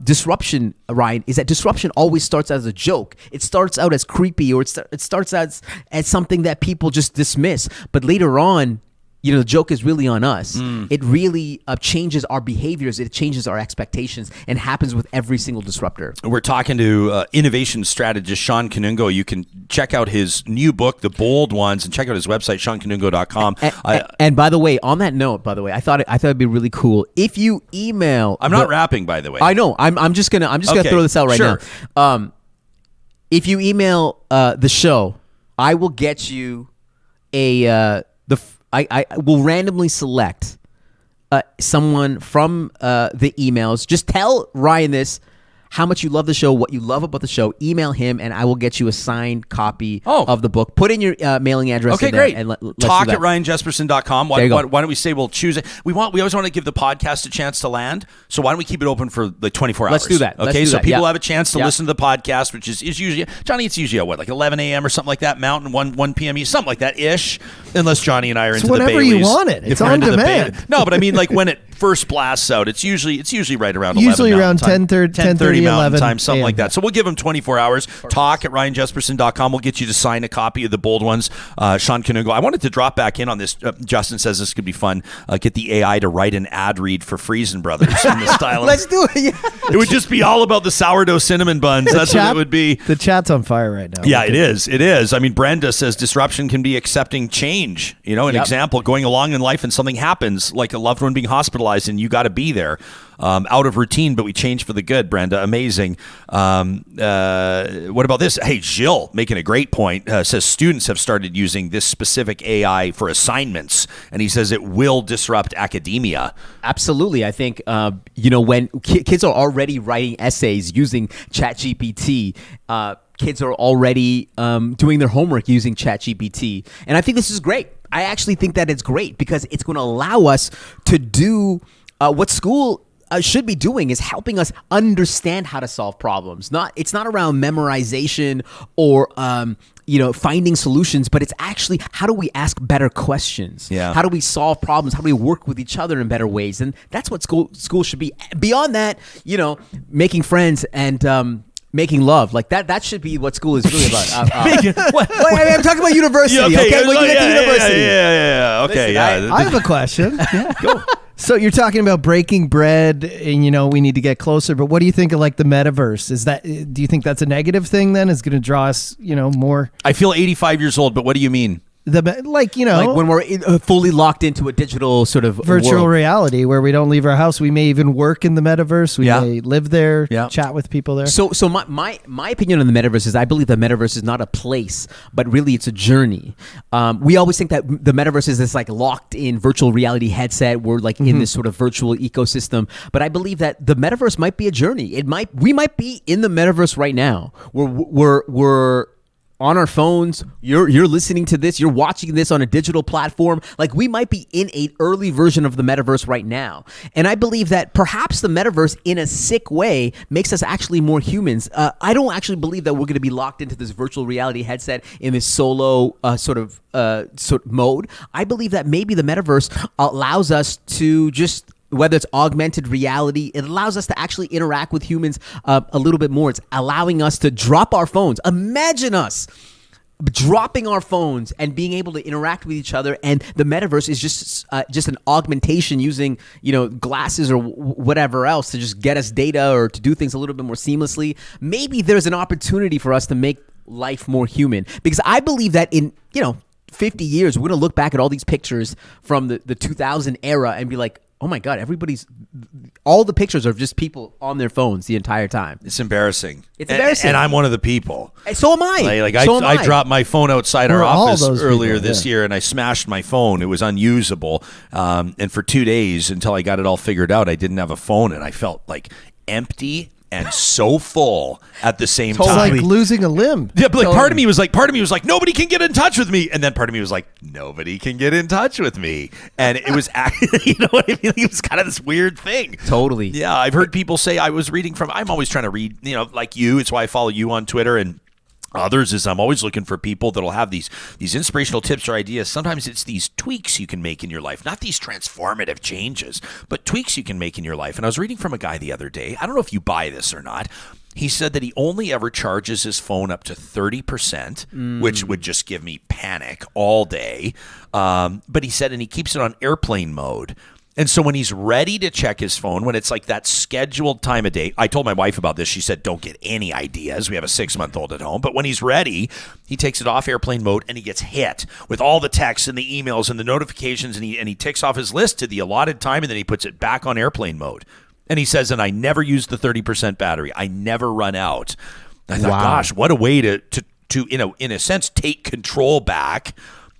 disruption, Ryan, is that disruption always starts as a joke. It starts out as creepy, or it starts as something that people just dismiss. But later on, the joke is really on us. It really changes our behaviors. It changes our expectations, and happens with every single disruptor. We're talking to innovation strategist Shawn Kanungo. You can check out his new book, The Bold Ones, and check out his website, ShawnKanungo.com. And by the way, on that note, I thought it'd be really cool if you email. I'm not rapping, by the way. I know. I'm just gonna throw this out right now. If you email the show, I will get you I will randomly select someone from the emails. Just tell Ryan this, how much you love the show, what you love about the show. Email him, and I will get you a signed copy of the book. Put in your mailing address. Okay, in there, great. And let's Talk do that. at RyanJesperson.com. Why don't we say we'll choose it? We always want to give the podcast a chance to land. So why don't we keep it open for like 24 hours? Let's do that. Okay, so people have a chance to listen to the podcast, which is usually, Johnny, it's usually at 11 a.m. or something like that, Mountain, 1 p.m. something like that ish. Unless Johnny and I are into the Baileys. Whenever you want it. It's on demand. No, but I mean, like when it first blasts out, it's usually right around 11 usually around 10:30 Mountain 11 time, something a.m. like that. So we'll give them 24 hours. Talk at RyanJesperson.com. We'll get you to sign a copy of The Bold Ones. Shawn Kanungo. I wanted to drop back in on this. Justin says this could be fun. Get the AI to write an ad read for Friesen Brothers in the style of... Let's do it. Yeah. It would just be all about the sourdough cinnamon buns. That's what it would be. The chat's on fire right now. Yeah, it is. It is. I mean, Brenda says disruption can be accepting change. An example, going along in life and something happens, like a loved one being hospitalized, and you got to be there. Out of routine, but we change for the good, Brenda. Amazing. What about this? Hey, Gill making a great point. Says students have started using this specific AI for assignments, and he says it will disrupt academia. Absolutely. I think, when kids are already writing essays using ChatGPT, kids are already doing their homework using ChatGPT. And I think this is great. I actually think that it's great because it's going to allow us to do what school should be doing, is helping us understand how to solve problems. It's not around memorization or finding solutions, but it's actually how do we ask better questions? Yeah. How do we solve problems? How do we work with each other in better ways? And that's what school should be. Beyond that, making friends and making love, like that should be what school is really about. I'm talking about university. Yeah, okay, when you get to university. Yeah. Okay, Listen, I have a question. Go. So you're talking about breaking bread, and we need to get closer. But what do you think of like the metaverse? Do you think that's a negative thing? Then is going to draw us, more? I feel 85 years old, but what do you mean? Like when we're fully locked into a digital sort of virtual world. reality where we don't leave our house. We may even work in the metaverse. We may live there, chat with people there. So my opinion on the metaverse is I believe the metaverse is not a place, but really it's a journey. We always think that the metaverse is this like locked in virtual reality headset. We're like in this sort of virtual ecosystem. But I believe that the metaverse might be a journey. We might be in the metaverse right now. We're on our phones, you're listening to this, you're watching this on a digital platform. Like we might be in an early version of the metaverse right now. And I believe that perhaps the metaverse in a sick way makes us actually more humans. I don't actually believe that we're going to be locked into this virtual reality headset in this solo sort of mode. I believe that maybe the metaverse allows us to just whether it's augmented reality, it allows us to actually interact with humans a little bit more. It's allowing us to drop our phones. Imagine us dropping our phones and being able to interact with each other, and the metaverse is just an augmentation using glasses or whatever else to just get us data or to do things a little bit more seamlessly. Maybe there's an opportunity for us to make life more human, because I believe that in 50 years we're going to look back at all these pictures from the 2000 era and be like, oh my God, all the pictures are just people on their phones the entire time. It's embarrassing. It's embarrassing. And I'm one of the people. So am I. I dropped my phone outside our office earlier people, this year, and I smashed my phone. It was unusable. And for 2 days, until I got it all figured out, I didn't have a phone, and I felt like empty and so full at the same It's time. like losing a limb. Yeah, but part of me was like, nobody can get in touch with me, and then part of me was like, nobody can get in touch with me, and it was, you know what I mean? It was kind of this weird thing. Totally. Yeah, I've heard people say I'm always trying to read, like you. It's why I follow you on Twitter and others, is I'm always looking for people that'll have these inspirational tips or ideas. Sometimes it's these tweaks you can make in your life, not these transformative changes, but tweaks you can make in your life. And I was reading from a guy the other day. I don't know if you buy this or not. He said that he only ever charges his phone up to 30%, which would just give me panic all day. But he said, and he keeps it on airplane mode. And so when he's ready to check his phone, when it's like that scheduled time of day, I told my wife about this. She said, don't get any ideas. We have a 6-month-old at home. But when he's ready, he takes it off airplane mode and he gets hit with all the texts and the emails and the notifications, and he ticks off his list to the allotted time, and then he puts it back on airplane mode. And he says, and I never use the 30% battery. I never run out. I thought, gosh, what a way to in a sense, take control back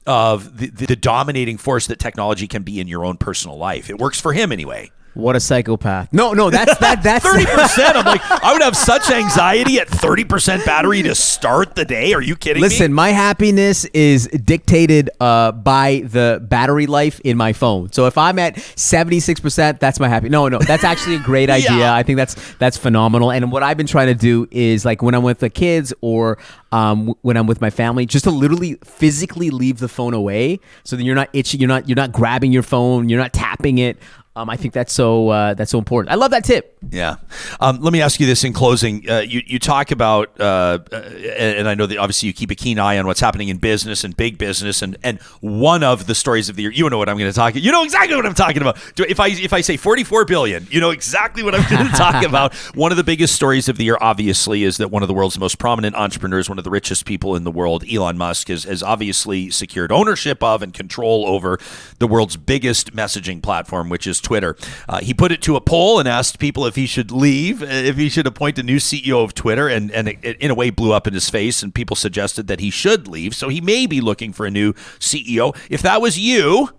of the dominating force that technology can be in your own personal life. It works for him anyway. What a psychopath. No, that's 30%. I'm like, I would have such anxiety at 30% battery to start the day. Are you kidding me? Listen, my happiness is dictated by the battery life in my phone. So if I'm at 76%, that's my happy. No, that's actually a great idea. Yeah. I think that's phenomenal. And what I've been trying to do is, like, when I'm with the kids or when I'm with my family, just to literally physically leave the phone away, so that you're not itching, you're not grabbing your phone, you're not tapping it. I think that's so important. I love that tip. Yeah. Let me ask you this in closing. You talk about, and I know that obviously you keep a keen eye on what's happening in business and big business, and one of the stories of the year, you know what I'm going to talk. You know exactly what I'm talking about. If I say 44 billion, you know exactly what I'm going to talk about. One of the biggest stories of the year, obviously, is that one of the world's most prominent entrepreneurs, one of the richest people in the world, Elon Musk, has obviously secured ownership of and control over the world's biggest messaging platform, which is Twitter. He put it to a poll and asked people if he should leave, if he should appoint a new CEO of Twitter, and it in a way blew up in his face, and people suggested that he should leave. So he may be looking for a new CEO. If that was you,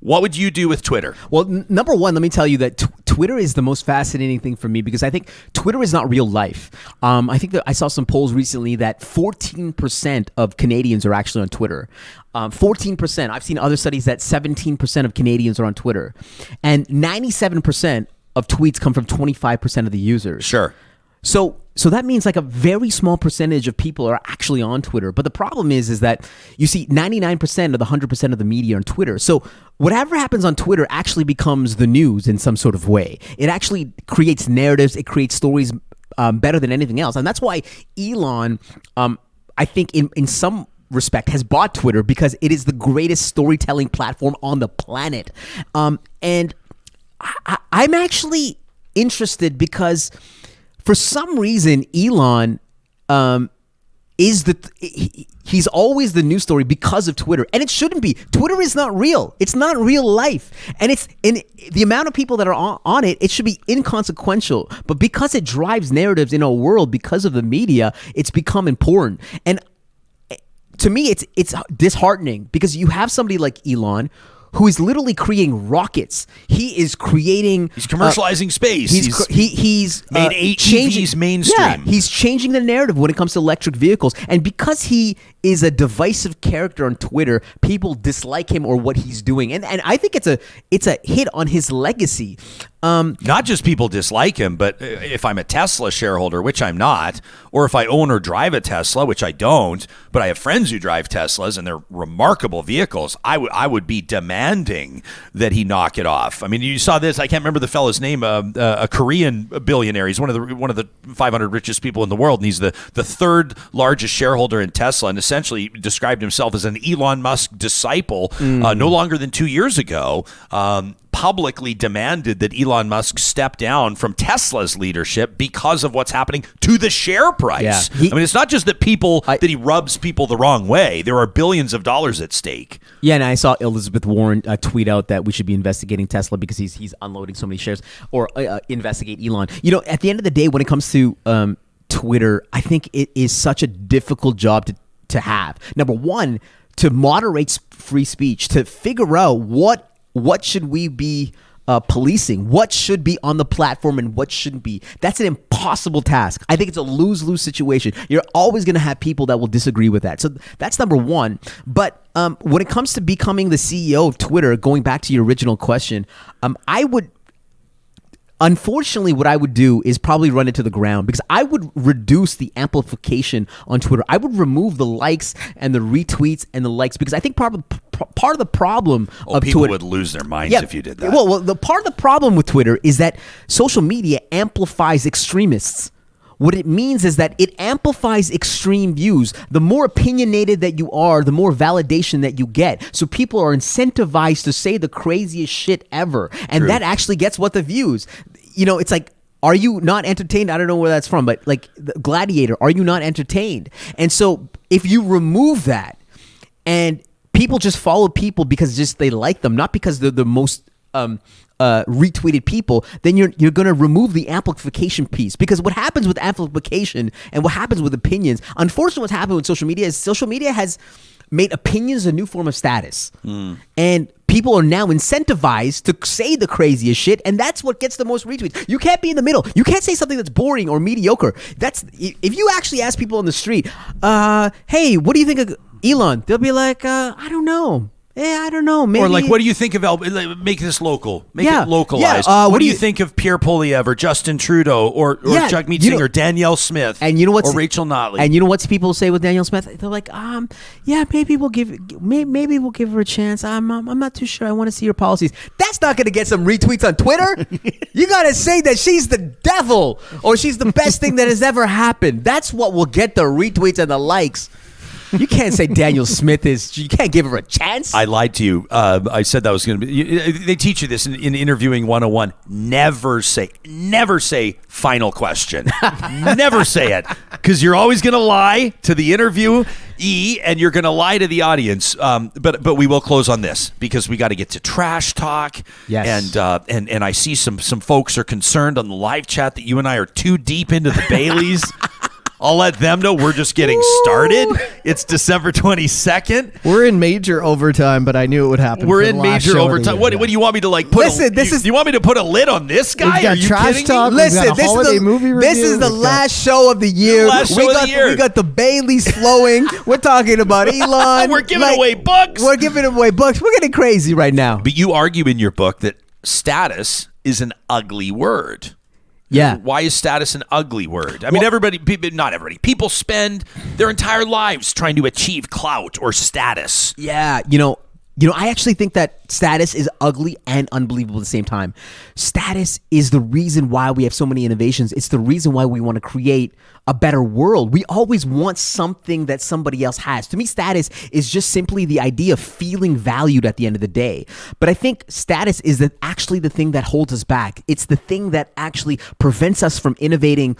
what would you do with Twitter? Well, number one, let me tell you that Twitter is the most fascinating thing for me, because I think Twitter is not real life. I think that I saw some polls recently that 14% of Canadians are actually on Twitter. 14%. I've seen other studies that 17% of Canadians are on Twitter. And 97% of tweets come from 25% of the users. Sure. So that means like a very small percentage of people are actually on Twitter. But the problem is that you see 99% of the 100% of the media on Twitter. So whatever happens on Twitter actually becomes the news in some sort of way. It actually creates narratives. It creates stories better than anything else. And that's why Elon, I think in some respect, has bought Twitter, because it is the greatest storytelling platform on the planet. And I'm actually interested because for some reason, Elon he's always the news story because of Twitter, and it shouldn't be. Twitter is not real. It's not real life, and it's in the amount of people that are on it. It should be inconsequential, but because it drives narratives in our world, because of the media, it's become important. And to me, it's disheartening, because you have somebody like Elon who is literally creating rockets. He is creating. He's commercializing space. He's made EVs mainstream. Yeah, he's changing the narrative when it comes to electric vehicles. And because he is a divisive character on Twitter, people dislike him or what he's doing. And I think it's a hit on his legacy. Not just people dislike him, but if I'm a Tesla shareholder, which I'm not, or if I own or drive a Tesla, which I don't, but I have friends who drive Teslas and they're remarkable vehicles, I would be demanding demanding that he knock it off. I mean, you saw this. I can't remember the fellow's name. A Korean billionaire. He's one of the 500 richest people in the world, and he's the third largest shareholder in Tesla, and essentially described himself as an Elon Musk disciple. No longer than 2 years ago. Publicly demanded that Elon Musk step down from Tesla's leadership because of what's happening to the share price. Yeah. I mean, it's not just that that he rubs people the wrong way. There are billions of dollars at stake. Yeah, and I saw Elizabeth Warren tweet out that we should be investigating Tesla because he's unloading so many shares, or investigate Elon. At the end of the day, when it comes to Twitter, I think it is such a difficult job to have. Number one, to moderate free speech, to figure out what should we be policing, what should be on the platform and what shouldn't be. That's an impossible task. I think it's a lose-lose situation. You're always going to have people that will disagree with that. So that's number one. But when it comes to becoming the CEO of Twitter, going back to your original question, unfortunately, what I would do is probably run it to the ground, because I would reduce the amplification on Twitter. I would remove the likes and the retweets and the likes, because I think part of the problem of people Twitter would lose their minds if you did that. Well, the part of the problem with Twitter is that social media amplifies extremists. What it means is that it amplifies extreme views. The more opinionated that you are, the more validation that you get. So people are incentivized to say the craziest shit ever. And that actually gets what the views. It's like, are you not entertained? I don't know where that's from, but like Gladiator, are you not entertained? And so if you remove that and people just follow people because just they like them, not because they're the most retweeted people, then you're going to remove the amplification piece. Because what happens with amplification and what happens with opinions, unfortunately what's happened with social media is social media has made opinions a new form of status. And people are now incentivized to say the craziest shit, and that's what gets the most retweets. You can't be in the middle. You can't say something that's boring or mediocre. If you actually ask people on the street, hey, what do you think of Elon? They'll be like, I don't know. Yeah, I don't know. Maybe. Or like, what do you think of make this local? Make it localized. Yeah. What do you think of Pierre Poilievre or Justin Trudeau or Jagmeet Singh or Danielle Smith? And you know what's or Rachel Notley? And you know what people say with Danielle Smith? They're like, yeah, maybe we'll give her a chance. I'm not too sure. I want to see her policies. That's not going to get some retweets on Twitter. You got to say that she's the devil or she's the best thing that has ever happened. That's what will get the retweets and the likes. You can't say Danielle Smith you can't give her a chance. I lied to you. I said that was going to be. They teach you this in interviewing 101. Never say final question. Never say it, because you're always going to lie to the interviewee and you're going to lie to the audience. But we will close on this because we got to get to trash talk. Yes. And I see some folks are concerned on the live chat that you and I are too deep into the Baileys. I'll let them know we're just getting started. It's December 22nd. We're in major overtime, but I knew it would happen. We're in major overtime. What do you want me to like put? Listen, do you want me to put a lid on this guy? We've got Are you trash kidding talk. me? Listen, this is the last show of the year. We got the Baileys flowing. We're talking about Elon. We're giving away books. We're giving away books. We're getting crazy right now. But you argue in your book that status is an ugly word. Yeah. Why is status an ugly word? I mean, not everybody. People spend their entire lives trying to achieve clout or status. Yeah. I actually think that status is ugly and unbelievable at the same time. Status is the reason why we have so many innovations. It's the reason why we want to create a better world. We always want something that somebody else has. To me, status is just simply the idea of feeling valued at the end of the day. But I think status is actually the thing that holds us back. It's the thing that actually prevents us from innovating,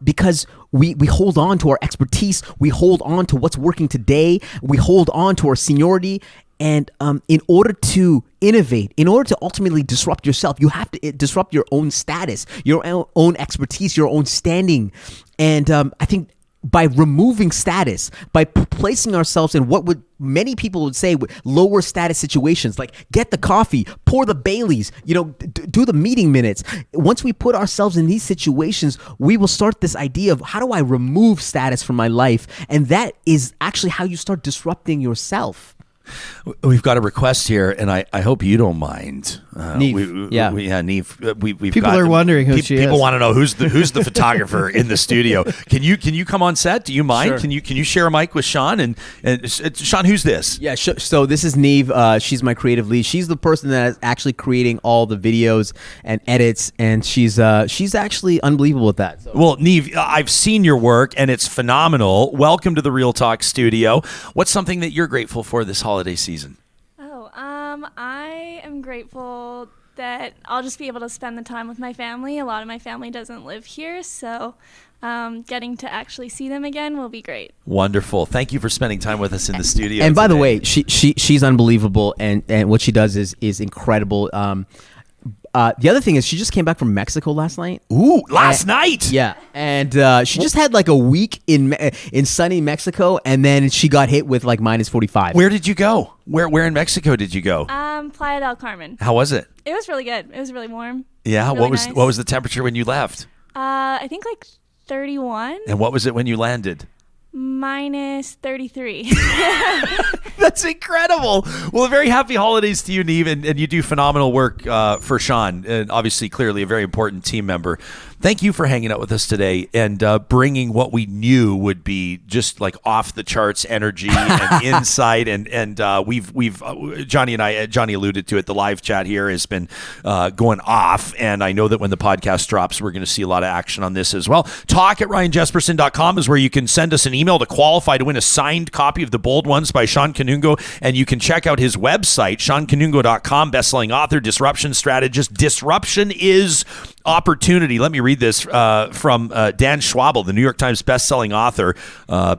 because we hold on to our expertise. We hold on to what's working today. We hold on to our seniority. And in order to innovate, in order to ultimately disrupt yourself, you have to disrupt your own status, your own expertise, your own standing. And I think by removing status, by placing ourselves in what many people would say lower status situations, like get the coffee, pour the Baileys, do the meeting minutes. Once we put ourselves in these situations, we will start this idea of how do I remove status from my life? And that is actually how you start disrupting yourself. We've got a request here, and I hope you don't mind. Neve. Neve. People are wondering who she is. People want to know who's the photographer in the studio. Can you come on set? Do you mind? Sure. Can you share a mic with Shawn? And Shawn, who's this? Yeah, so this is Neve. She's my creative lead. She's the person that is actually creating all the videos and edits, and she's actually unbelievable at that. So. Well, Neve, I've seen your work, and it's phenomenal. Welcome to the Real Talk studio. What's something that you're grateful for this holiday season? I am grateful that I'll just be able to spend the time with my family. A lot of my family doesn't live here, so getting to actually see them again will be great. Wonderful. Thank you for spending time with us in the studio. And by the today. way, she's unbelievable, and what she does is incredible. The other thing is she just came back from Mexico last night. Ooh, last night? Yeah, and she just had like a week in sunny Mexico, and then she got hit with like -45. Where did you go? Where in Mexico did you go? Playa del Carmen. How was it? It was really good. It was really warm. Yeah. Really What was nice. what was the temperature when you left? I think like 31. And what was it when you landed? -33. That's incredible. Well, very happy holidays to you, Neve, and you do phenomenal work for Shawn, and obviously, clearly a very important team member. Thank you for hanging out with us today and bringing what we knew would be just like off the charts energy and insight. And we've Johnny and I, Johnny alluded to it. The live chat here has been going off, and I know that when the podcast drops, we're going to see a lot of action on this as well. Talk@RyanJesperson.com is where you can send us an email to qualify to win a signed copy of The Bold Ones by Shawn Kanungo, and you can check out his website, ShawnKanungo.com, best-selling author, disruption strategist. Disruption is opportunity. Let me read this from Dan Schwabel, the New York Times best-selling author.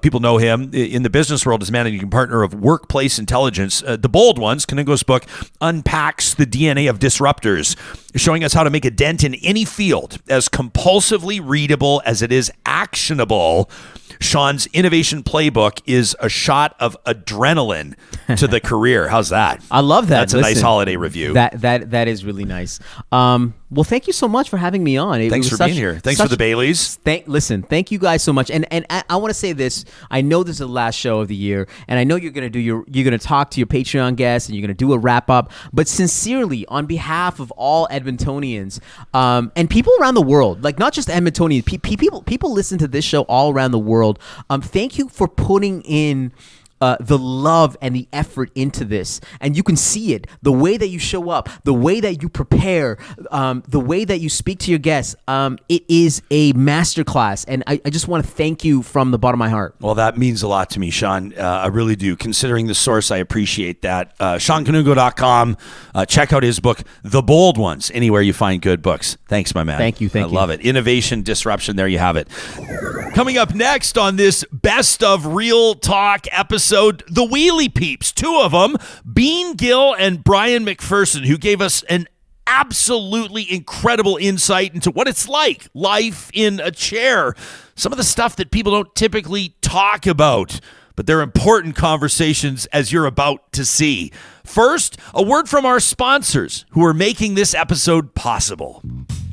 People know him in the business world as managing partner of Workplace Intelligence. The Bold Ones, Kanungo's book, unpacks the DNA of disruptors, showing us how to make a dent in any field as compulsively readable as it is actionable. Shawn's innovation playbook is a shot of adrenaline to the career. How's that? I love that. That's a nice holiday review. That is really nice. Well, thank you so much for having me on. Thanks for being here. Thanks for the Baileys. Thank you guys so much. And I want to say this. I know this is the last show of the year, and I know you're gonna talk to your Patreon guests, and you're gonna do a wrap up. But sincerely, on behalf of all Edmontonians and people around the world, like not just Edmontonians, people listen to this show all around the world. Thank you for putting in the love and the effort into this, and you can see it, the way that you show up, the way that you prepare, the way that you speak to your guests. It is a masterclass, and I just want to thank you from the bottom of my heart. Well, that means a lot to me, Shawn. I really do. Considering the source, I appreciate that. ShawnKanungo.com. Check out his book, The Bold Ones, anywhere you find good books. Thanks, my man. Thank you. I love it. Innovation, disruption, there you have it. Coming up next on this Best of Real Talk episode, the Wheelie Peeps, two of them, Gill and Brian McPherson, who gave us an absolutely incredible insight into what it's like, life in a chair. Some of the stuff that people don't typically talk about, but they're important conversations, as you're about to see. First, a word from our sponsors who are making this episode possible.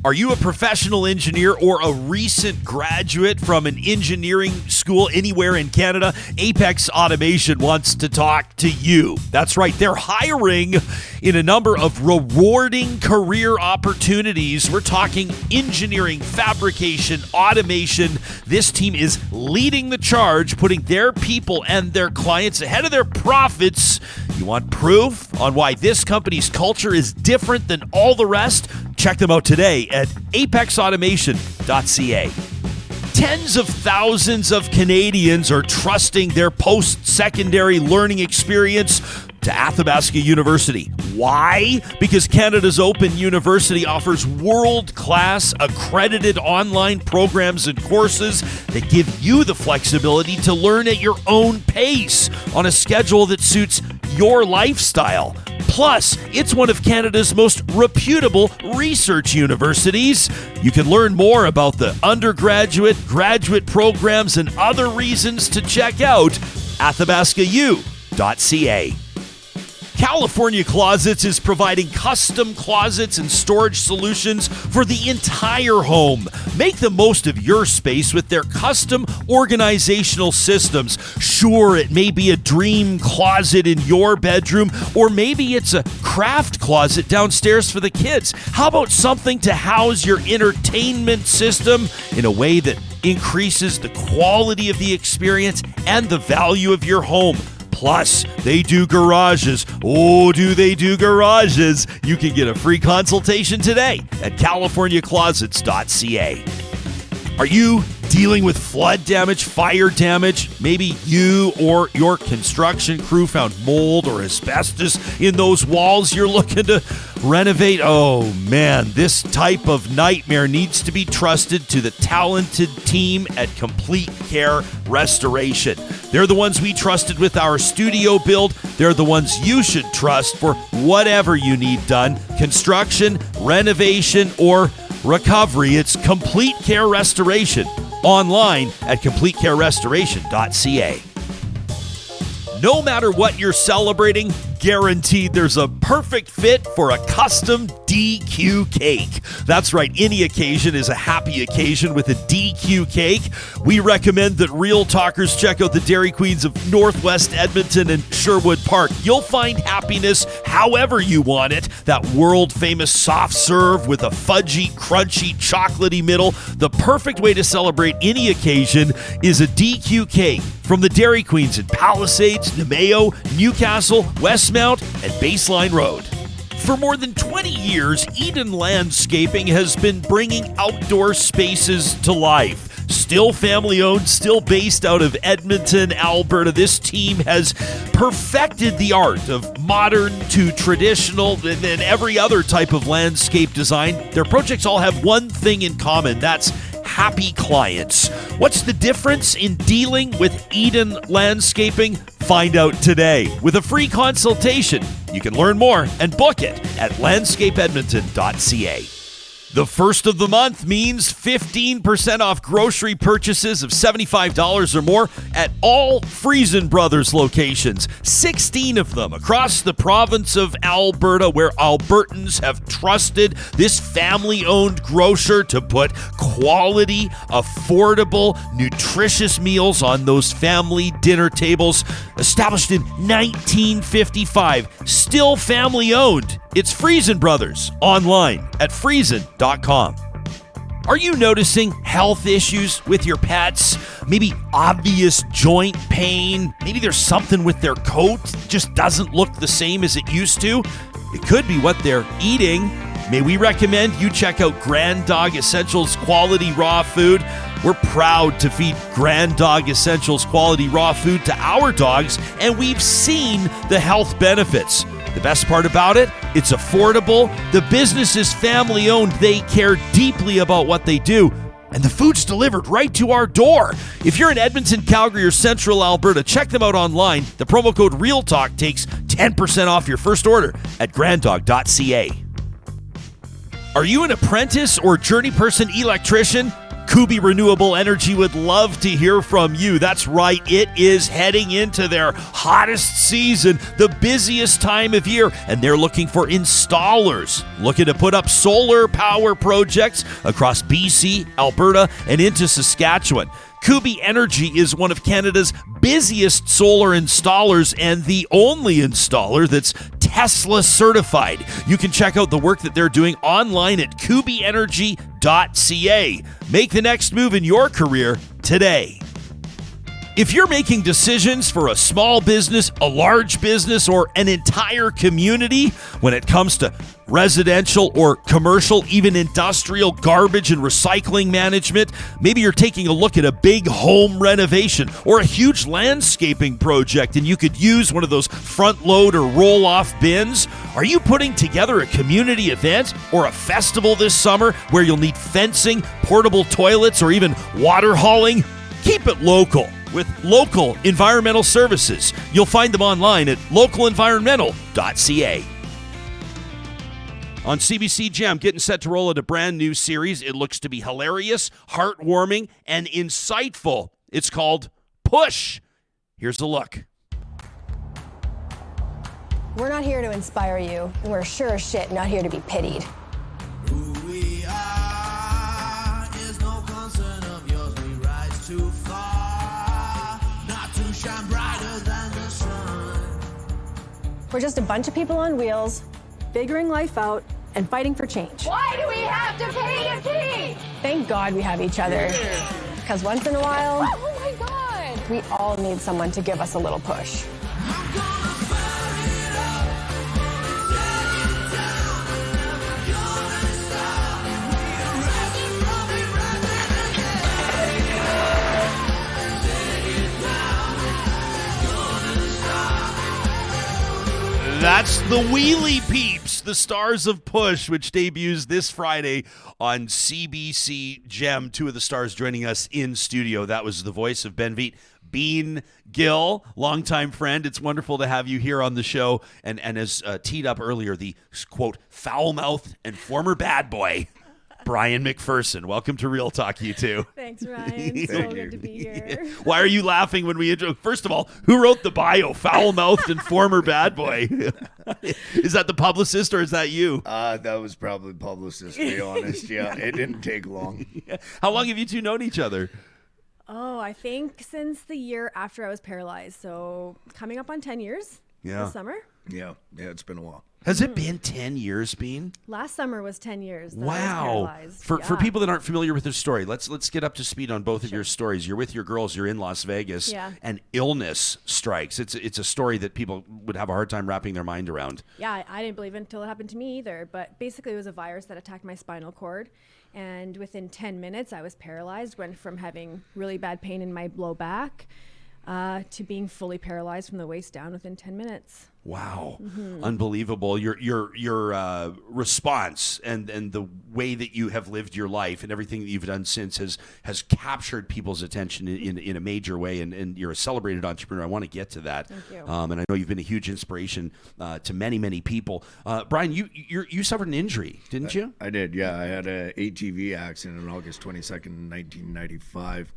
Are you a professional engineer or a recent graduate from an engineering school anywhere in Canada? Apex Automation wants to talk to you. That's right, they're hiring in a number of rewarding career opportunities. We're talking engineering, fabrication, automation. This team is leading the charge, putting their people and their clients ahead of their profits. You want proof on why this company's culture is different than all the rest? Check them out today at apexautomation.ca. Tens of thousands of Canadians are trusting their post-secondary learning experience to Athabasca University. Why? Because Canada's Open University offers world-class accredited online programs and courses that give you the flexibility to learn at your own pace on a schedule that suits your lifestyle. Plus, it's one of Canada's most reputable research universities. You can learn more about the undergraduate, graduate programs, and other reasons to check out athabascau.ca. California Closets is providing custom closets and storage solutions for the entire home. Make the most of your space with their custom organizational systems. Sure, it may be a dream closet in your bedroom, or maybe it's a craft closet downstairs for the kids. How about something to house your entertainment system in a way that increases the quality of the experience and the value of your home? Plus, they do garages. Oh, do they do garages? You can get a free consultation today at californiaclosets.ca. Are you dealing with flood damage, fire damage? Maybe you or your construction crew found mold or asbestos in those walls you're looking to renovate. Oh man, this type of nightmare needs to be trusted to the talented team at Complete Care Restoration. They're the ones we trusted with our studio build. They're the ones you should trust for whatever you need done, construction, renovation, or recovery. It's Complete Care Restoration. Online at CompleteCareRestoration.ca. No matter what you're celebrating, guaranteed there's a perfect fit for a custom DQ cake. That's right, any occasion is a happy occasion with a DQ cake. We recommend that Real Talkers check out the Dairy Queens of Northwest Edmonton and Sherwood Park. You'll find happiness however you want it. That world-famous soft serve with a fudgy, crunchy, chocolatey middle. The perfect way to celebrate any occasion is a DQ cake from the Dairy Queens in Palisades, Nemeo, Newcastle, Westmount, and Baseline Road. For more than 20 years, Eden Landscaping has been bringing outdoor spaces to life. Still family-owned, still based out of Edmonton, Alberta, this team has perfected the art of modern to traditional and every other type of landscape design. Their projects all have one thing in common, that's happy clients. What's the difference in dealing with Eden Landscaping? Find out today with a free consultation. You can learn more and book it at landscapeedmonton.ca. The first of the month means 15% off grocery purchases of $75 or more at all Friesen Brothers locations. 16 of them across the province of Alberta, where Albertans have trusted this family-owned grocer to put quality, affordable, nutritious meals on those family dinner tables. Established in 1955, still family-owned. It's Friesen Brothers, online at friesen.com. Are you noticing health issues with your pets? Maybe obvious joint pain? Maybe there's something with their coat that just doesn't look the same as it used to? It could be what they're eating. May we recommend you check out Grand Dog Essentials Quality Raw Food. We're proud to feed Grand Dog Essentials Quality Raw Food to our dogs, and we've seen the health benefits. The best part about it, it's affordable, the business is family-owned, they care deeply about what they do, and the food's delivered right to our door. If you're in Edmonton, Calgary, or Central Alberta, check them out online. The promo code REALTALK takes 10% off your first order at granddog.ca. Are you an apprentice or journey person electrician? Kubi Renewable Energy would love to hear from you. That's right, it is heading into their hottest season, the busiest time of year, and they're looking for installers looking to put up solar power projects across BC, Alberta, and into Saskatchewan. Kubi Energy is one of Canada's busiest solar installers and the only installer that's Tesla certified. You can check out the work that they're doing online at kubienergy.ca. Make the next move in your career today. If you're making decisions for a small business, a large business, or an entire community when it comes to residential or commercial, even industrial garbage and recycling management, maybe you're taking a look at a big home renovation or a huge landscaping project and you could use one of those front load or roll off bins. Are you putting together a community event or a festival this summer where you'll need fencing, portable toilets, or even water hauling? Keep it local with Local Environmental Services. You'll find them online at localenvironmental.ca. On CBC Gem, getting set to roll out a brand new series. It looks to be hilarious, heartwarming, and insightful. It's called Push. Here's the look. We're not here to inspire you, and we're sure as shit not here to be pitied. Who we are is no concern of yours. We rise too far, not to shine brighter than the sun. We're just a bunch of people on wheels, figuring life out and fighting for change. Why do we have to pay to pee? Thank God we have each other. Because once in a while, Oh my God. we all need someone to give us a little push. That's the Wheelie Peeps, the stars of Push, which debuts this Friday on CBC Gem. Two of the stars joining us in studio. That was the voice of Ben Veet. Bean Gill, longtime friend. It's wonderful to have you here on the show. And as teed up earlier, the, quote, foul-mouthed and former bad boy, Brian McPherson. Welcome to Real Talk, you two. Thanks, Ryan. So good to be here. Why are you laughing when we intro? First of all, who wrote the bio? Foul-mouthed and former bad boy. Is that the publicist or is that you? That was probably publicist, to be honest. Yeah, it didn't take long. How long have you two known each other? Oh, I think since the year after I was paralyzed. So coming up on 10 years this summer. Yeah, it's been a while. Has it been 10 years, Bean? Last summer was 10 years that I was Wow. paralyzed. For people that aren't familiar with this story, let's get up to speed on both of your stories. You're with your girls, you're in Las Vegas, and illness strikes. It's a story that people would have a hard time wrapping their mind around. Yeah, I didn't believe it until it happened to me either. But basically it was a virus that attacked my spinal cord. And within 10 minutes, I was paralyzed, went from having really bad pain in my low back to being fully paralyzed from the waist down within 10 minutes. Wow, unbelievable! Your response and the way that you have lived your life and everything that you've done since has captured people's attention in a major way. And you're a celebrated entrepreneur. I want to get to that. Thank you. And I know you've been a huge inspiration to many people. Brian, you suffered an injury, didn't you? I did. Yeah, I had a ATV accident on August 22nd, 1995.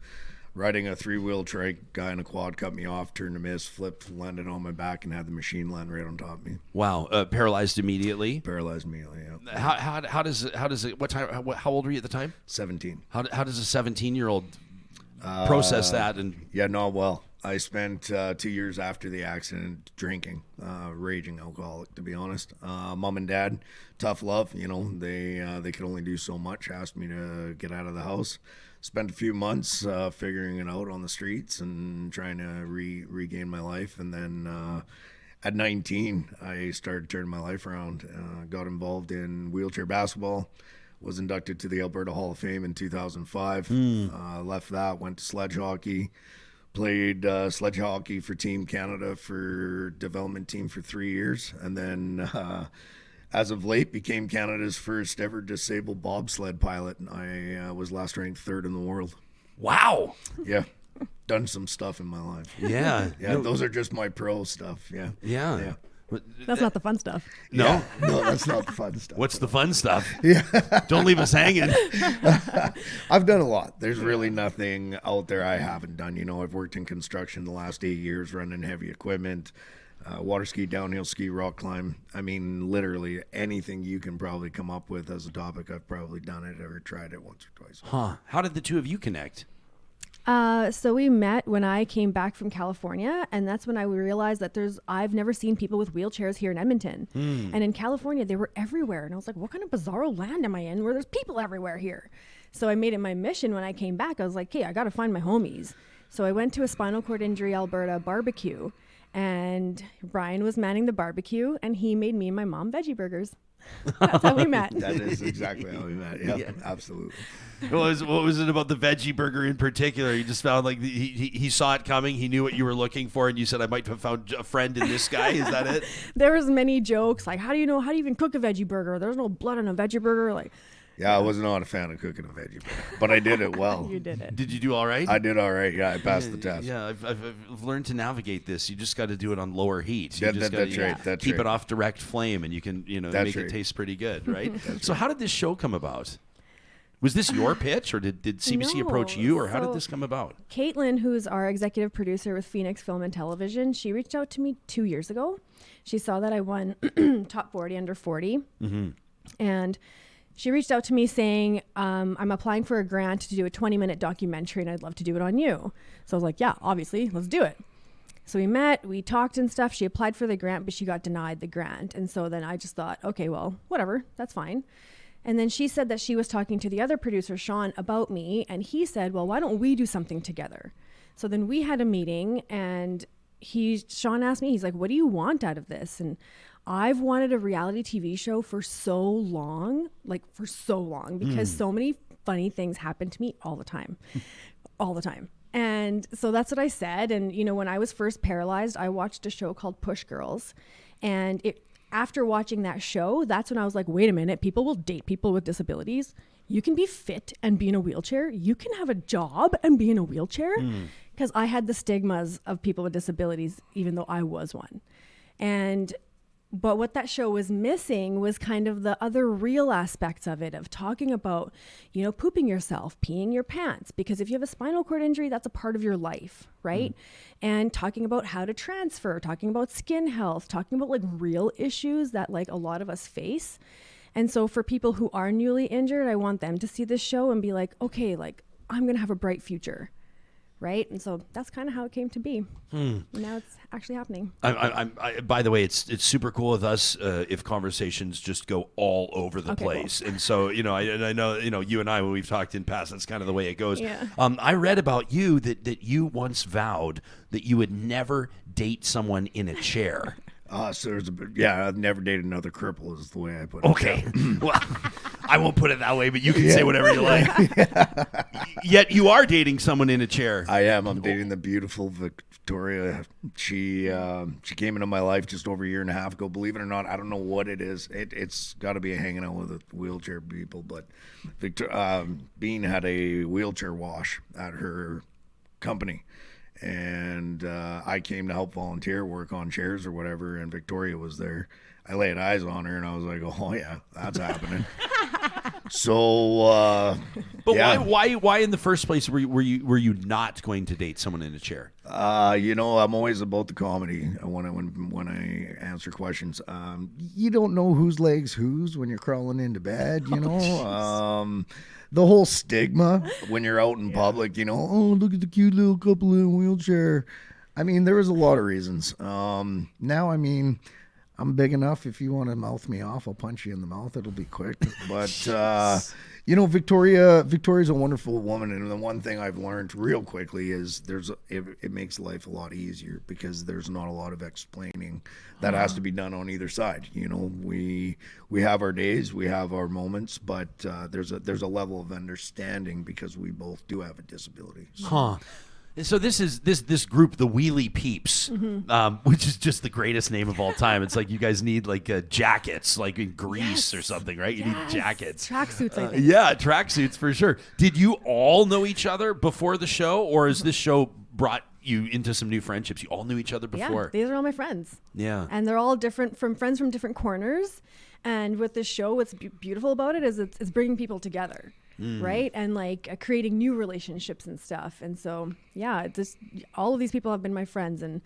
Riding a three-wheel trike, guy in a quad cut me off, turned to miss, flipped, landed on my back, and had the machine land right on top of me. Wow, paralyzed immediately. Paralyzed immediately. Yeah. How does it? What time? How old were you at the time? 17. How does a 17-year-old process that? And yeah, not well. I spent 2 years after the accident drinking, raging alcoholic, to be honest. Mom and dad, tough love. You know, they could only do so much. Asked me to get out of the house. Spent a few months figuring it out on the streets and trying to regain my life. And then at 19, I started turning my life around. Got involved in wheelchair basketball. Was inducted to the Alberta Hall of Fame in 2005. Left that, went to sledge hockey. Played sledge hockey for Team Canada for development team for 3 years. And then as of late, became Canada's first ever disabled bobsled pilot. And I was last ranked third in the world. wow. Yeah. Done some stuff in my life. Yeah. Yeah, those are just my pro stuff. Yeah. Yeah. That's not the fun stuff. No? Yeah. No, that's not the fun stuff. What's the fun stuff? Yeah. Don't leave us hanging. I've done a lot. There's really nothing out there I haven't done. You know, I've worked in construction the last 8 years, running heavy equipment, water ski, downhill ski, rock climb. I mean, literally anything you can probably come up with as a topic, I've probably done it or tried it once or twice. Huh. How did the two of you connect? So we met when I came back from California, and that's when I realized that I've never seen people with wheelchairs here in Edmonton. And in California, they were everywhere. And I was like, what kind of bizarro land am I in where there's people everywhere here? So I made it my mission when I came back. I was like, hey, I got to find my homies. So I went to a spinal cord injury Alberta barbecue, and Brian was manning the barbecue, and he made me and my mom veggie burgers. That's how we met. That is exactly how we met. Yeah, absolutely. What was it about the veggie burger in particular? You just found like he saw it coming. He knew what you were looking for, and you said, I might have found a friend in this guy. Is that it? There was many jokes like, how do you even cook a veggie burger? There's no blood on a veggie burger. Like, yeah, I was not a fan of cooking a veggie burger, but I did it well. You did it. Did you do all right? I did all right. Yeah, I passed the test. Yeah, I've learned to navigate this. You just got to do it on lower heat. You That's right. That's keep right. it off direct flame, and you can make it taste pretty good, right? So how did this show come about? Was this your pitch, or did CBC approach you, or how did So this come about? Caitlin, who's our executive producer with Phoenix Film and Television, she reached out to me 2 years ago. She saw that I won Top 40 Under 40. And she reached out to me saying, I'm applying for a grant to do a 20-minute documentary, and I'd love to do it on you. So I was like, yeah, obviously, let's do it. So we met, we talked and stuff. She applied for the grant, but she got denied the grant. And so then I just thought, okay, well, whatever, that's fine. And then she said that she was talking to the other producer, Shawn, about me. And he said, well, why don't we do something together? So then we had a meeting, and Shawn asked me, he's like, what do you want out of this? And I've wanted a reality TV show for so long, because so many funny things happen to me all the time. And so that's what I said. And, you know, when I was first paralyzed, I watched a show called Push Girls. And after watching that show, that's when I was like, wait a minute, people will date people with disabilities. You can be fit and be in a wheelchair. You can have a job and be in a wheelchair. Because I had the stigmas of people with disabilities, even though I was one. But what that show was missing was kind of the other real aspects of it, of talking about, you know, pooping yourself, peeing your pants, because if you have a spinal cord injury, that's a part of your life, right? And talking about how to transfer, talking about skin health, talking about like real issues that like a lot of us face. And so for people who are newly injured, I want them to see this show and be like, okay, like I'm going to have a bright future. Right. And so that's kind of how it came to be. And now it's actually happening. By the way, it's super cool with us if conversations just go all over the place. Cool. And so, you know, I know, you know, you and I, when we've talked in past, that's kind of the way it goes. Yeah. I read about you that you once vowed that you would never date someone in a chair. So there's I've never dated another cripple is the way I put it. Okay. Well, I won't put it that way, but you can say whatever you like. Yet you are dating someone in a chair. I am. I'm dating the beautiful Victoria. She came into my life just over a year and a half ago. Believe it or not, I don't know what it is. It's got to be hanging out with wheelchair people. But Bean had a wheelchair wash at her company. And I came to help volunteer, work on chairs or whatever, and Victoria was there. I laid eyes on her, and I was like, "Oh yeah, that's happening." So, why in the first place were you not going to date someone in a chair? You know, I'm always about the comedy when I answer questions. You don't know whose legs whose when you're crawling into bed. You know. The whole stigma when you're out in public, you know, oh, look at the cute little couple in a wheelchair. I mean, there was a lot of reasons. Now, I mean, I'm big enough. If you want to mouth me off, I'll punch you in the mouth. It'll be quick. But, you know, Victoria's a wonderful woman. And the one thing I've learned real quickly is it makes life a lot easier because there's not a lot of explaining that has to be done on either side. You know, we have our days, we have our moments, but there's a level of understanding because we both do have a disability. So. So this is this group, the Wheelie Peeps, which is just the greatest name of all time. It's like you guys need like jackets, like in Greece or something, right? You need jackets, tracksuits. I think. Yeah, tracksuits for sure. Did you all know each other before the show, or has this show brought you into some new friendships? You all knew each other before. Yeah, these are all my friends. Yeah, and they're all different from different corners. And with this show, what's beautiful about it is it's bringing people together. Right. And like creating new relationships and stuff. And so, yeah, all of these people have been my friends. And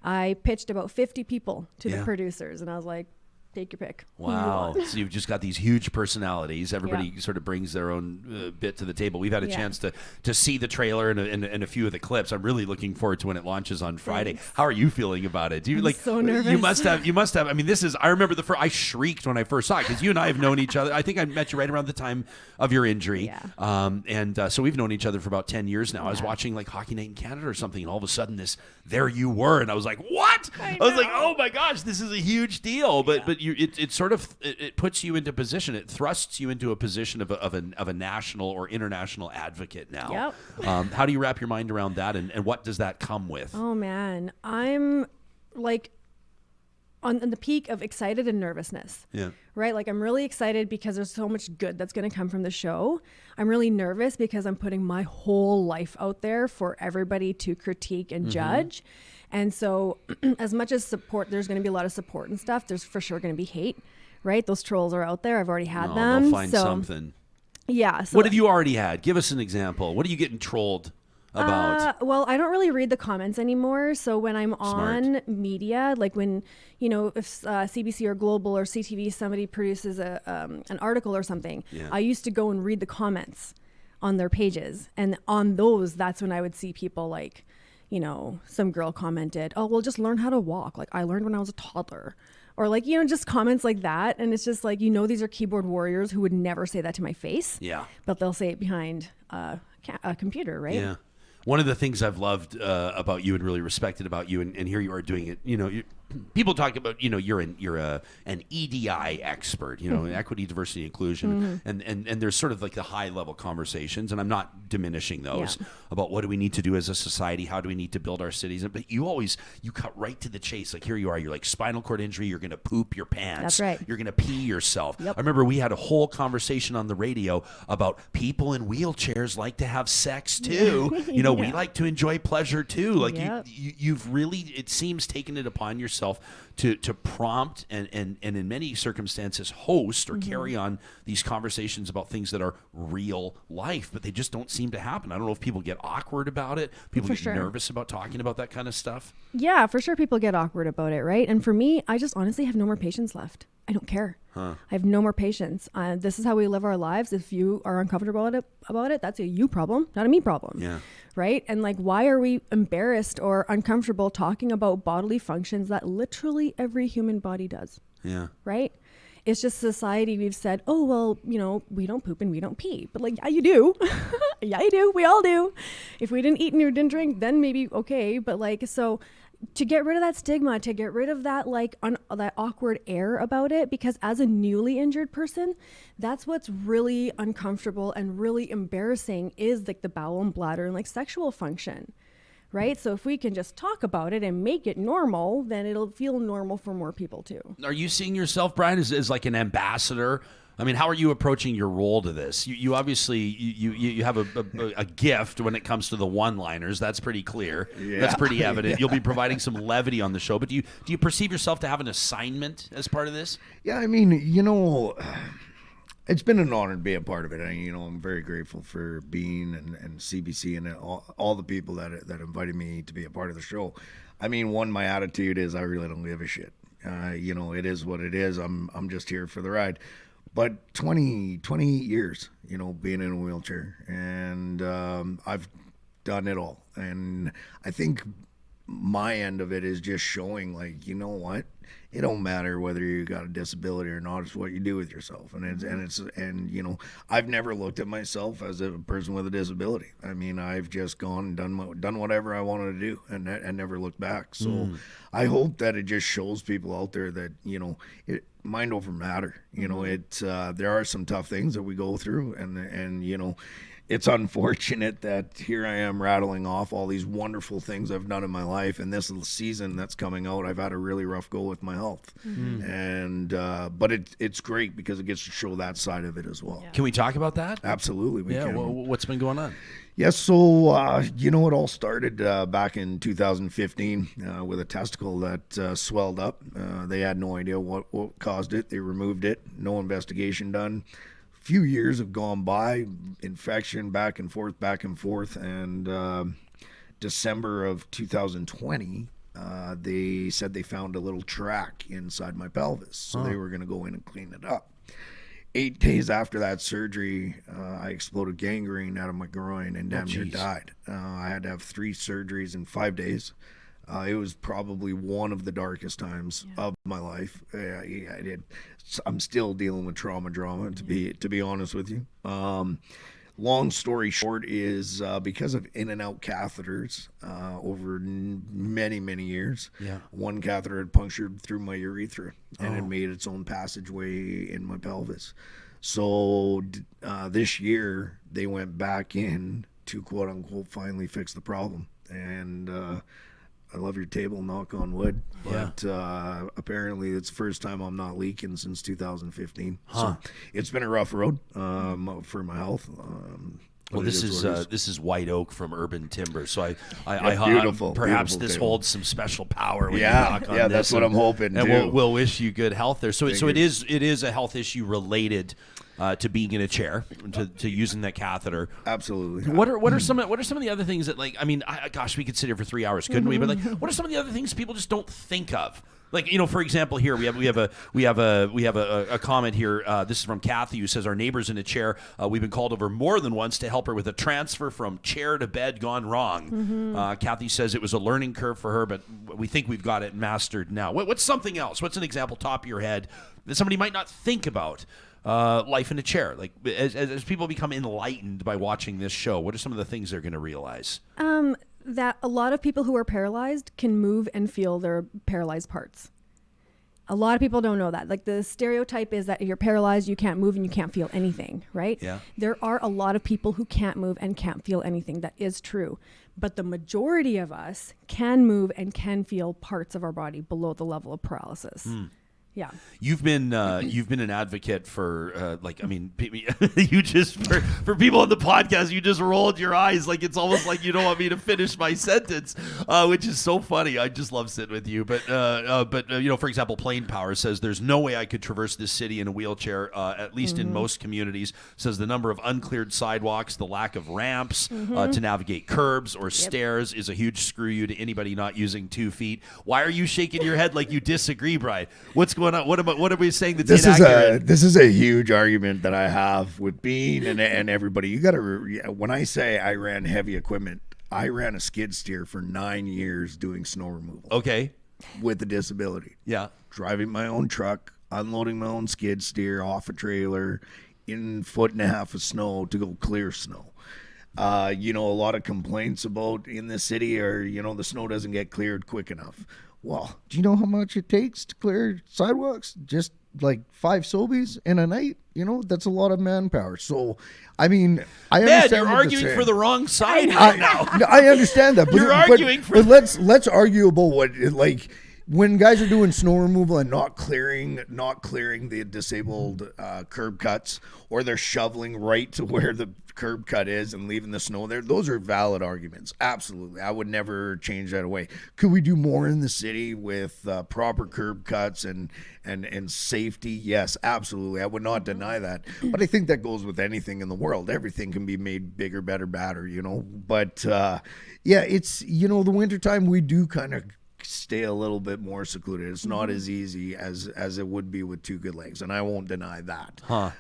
I pitched about 50 people to the producers. And I was like, take your pick. Wow. So you've just got these huge personalities. Everybody sort of brings their own bit to the table. We've had a chance to see the trailer and a few of the clips. I'm really looking forward to when it launches on Friday. Thanks. How are you feeling about it? I'm so nervous. You must have. I mean, I remember I shrieked when I first saw it because you and I have known each other. I think I met you right around the time of your injury. Yeah. So we've known each other for about 10 years now. I was watching like Hockey Night in Canada or something, and all of a sudden there you were, and I was like, what? I was like, oh my gosh, this is a huge deal. But it sort of puts you into position. It thrusts you into a position of a national or international advocate now. Yep. How do you wrap your mind around that, and what does that come with? Oh man, I'm like on the peak of excited and nervousness. Yeah. Right? Like I'm really excited because there's so much good that's going to come from the show. I'm really nervous because I'm putting my whole life out there for everybody to critique and judge. And so as much as support, there's going to be a lot of support and stuff. There's for sure going to be hate, right? Those trolls are out there. I've already had them. They'll find something. Yeah. So What have you already had? Give us an example. What are you getting trolled about? Well, I don't really read the comments anymore. So when I'm on media, like when, if CBC or Global or CTV, somebody produces an article or something, I used to go and read the comments on their pages. And on those, that's when I would see people like, some girl commented, oh, well, just learn how to walk. Like I learned when I was a toddler. Or like, just comments like that. And it's just like, these are keyboard warriors who would never say that to my face. Yeah. But they'll say it behind a computer, right? Yeah. One of the things I've loved about you and really respected about you, and here you are doing it, people talk about, you're an EDI expert, equity, diversity, inclusion, and there's sort of like the high level conversations, and I'm not diminishing those about what do we need to do as a society, how do we need to build our cities, but you cut right to the chase. Like here you are, you're like spinal cord injury, you're going to poop your pants. That's right. You're going to pee yourself. Yep. I remember we had a whole conversation on the radio about people in wheelchairs like to have sex too. We like to enjoy pleasure too. Like you've really, it seems, taken it upon yourself to prompt and in many circumstances host or carry on these conversations about things that are real life, but they just don't seem to happen. I don't know if people get awkward about it. People get nervous about talking about that kind of stuff. Yeah, for sure people get awkward about it, right? And for me, I just honestly have no more patience left. I don't care. I have no more patience. This is how we live our lives. If you are uncomfortable about it, that's a you problem, not a me problem. Yeah. Right? And like, why are we embarrassed or uncomfortable talking about bodily functions that literally every human body does? Yeah. Right? It's just society. We've said, oh, well, we don't poop and we don't pee. But like, yeah, you do. Yeah, you do. We all do. If we didn't eat and we didn't drink, then maybe okay. But like, so to get rid of that stigma, to get rid of that that awkward air about it, because as a newly injured person, that's what's really uncomfortable and really embarrassing is like the bowel and bladder and like sexual function, right? So if we can just talk about it and make it normal, then it'll feel normal for more people too. Are you seeing yourself, Brian, as like an ambassador? I mean, how are you approaching your role to this? You obviously you have a gift when it comes to the one-liners. That's pretty clear. Yeah. That's pretty evident. Yeah. You'll be providing some levity on the show. But do you perceive yourself to have an assignment as part of this? Yeah, I mean, it's been an honor to be a part of it. I'm very grateful for being and CBC and all the people that invited me to be a part of the show. I mean, my attitude is I really don't give a shit. It is what it is. I'm just here for the ride. But 28 years, being in a wheelchair, and I've done it all. And I think my end of it is just showing, like, you know what? It don't matter whether you got a disability or not. It's what you do with yourself. And I've never looked at myself as a person with a disability. I mean, I've just gone and done whatever I wanted to do and never looked back. So I hope that it just shows people out there that, mind over matter. There are some tough things that we go through, and it's unfortunate that here I am rattling off all these wonderful things I've done in my life, and this season that's coming out, I've had a really rough go with my health. And but it's great because it gets to show that side of it as well. Can we talk about that? Absolutely, we can. What's been going on? Yes, so it all started back in 2015 with a testicle that swelled up. They had no idea what caused it. They removed it. No investigation done. Few years have gone by, infection back and forth, and December of 2020, they said they found a little track inside my pelvis, so they were going to go in and clean it up. 8 days after that surgery, I exploded gangrene out of my groin and damn near died. I had to have 3 surgeries in 5 days. It was probably one of the darkest times of my life. I'm still dealing with drama, to be honest with you. Long story short is because of in and out catheters over many years. Yeah. One catheter had punctured through my urethra and it made its own passageway in my pelvis. So this year they went back in to quote unquote finally fix the problem. And I love your table, knock on wood. But apparently it's the first time I'm not leaking since 2015. So it's been a rough road for my health. Well, this is white oak from Urban Timber, so beautiful. Perhaps beautiful this table. Holds some special power. When you knock on this, that's what I'm hoping. And too. we'll wish you good health there. So it is a health issue related to being in a chair, to using that catheter. Absolutely. What are some of the other things that, like, I mean, gosh, we could sit here for 3 hours, couldn't we? But like, what are some of the other things people just don't think of? Like, for example, here we have a comment here. This is from Kathy, who says our neighbor's in a chair. We've been called over more than once to help her with a transfer from chair to bed gone wrong. Kathy says it was a learning curve for her, but we think we've got it mastered now. What's something else? What's an example top of your head that somebody might not think about? Life in a chair. Like, as people become enlightened by watching this show, what are some of the things they're going to realize? That a lot of people who are paralyzed can move and feel their paralyzed parts. A lot of people don't know that. Like, the stereotype is that you're paralyzed, you can't move, and you can't feel anything, right? Yeah. There are a lot of people who can't move and can't feel anything. That is true. But the majority of us can move and can feel parts of our body below the level of paralysis. Yeah. You've been an advocate for you just for people on the podcast, you just rolled your eyes like it's almost like you don't want me to finish my sentence, which is so funny. I just love sitting with you. But for example, Plain Power says there's no way I could traverse this city in a wheelchair, at least in most communities. Says the number of uncleared sidewalks, the lack of ramps to navigate curbs or stairs is a huge screw you to anybody not using 2 feet. Why are you shaking your head like you disagree, Brian? What's going on? What are we saying that's inaccurate? This is a huge argument that I have with Bean and everybody. You got to when I say I ran heavy equipment, I ran a skid steer for 9 years doing snow removal. Okay, with a disability. Yeah, driving my own truck, unloading my own skid steer off a trailer in 1.5 feet of snow to go clear snow. A lot of complaints about in the city are the snow doesn't get cleared quick enough. Well, do you know how much it takes to clear sidewalks? Just like 5 Sobeys in a night? That's a lot of manpower. So, I mean, I understand. You're arguing for the wrong side right now. I understand that. But You're arguing for. But let's argue about what when guys are doing snow removal and not clearing the disabled curb cuts, or they're shoveling right to where the curb cut is and leaving the snow there. Those are valid arguments. Absolutely. I would never change that away. Could we do more in the city with proper curb cuts and safety? Yes, absolutely. I would not deny that. But I think that goes with anything in the world. Everything can be made bigger, better, badder, But it's, the wintertime we do kind of stay a little bit more secluded. It's not as easy as it would be with 2 good legs, and I won't deny that.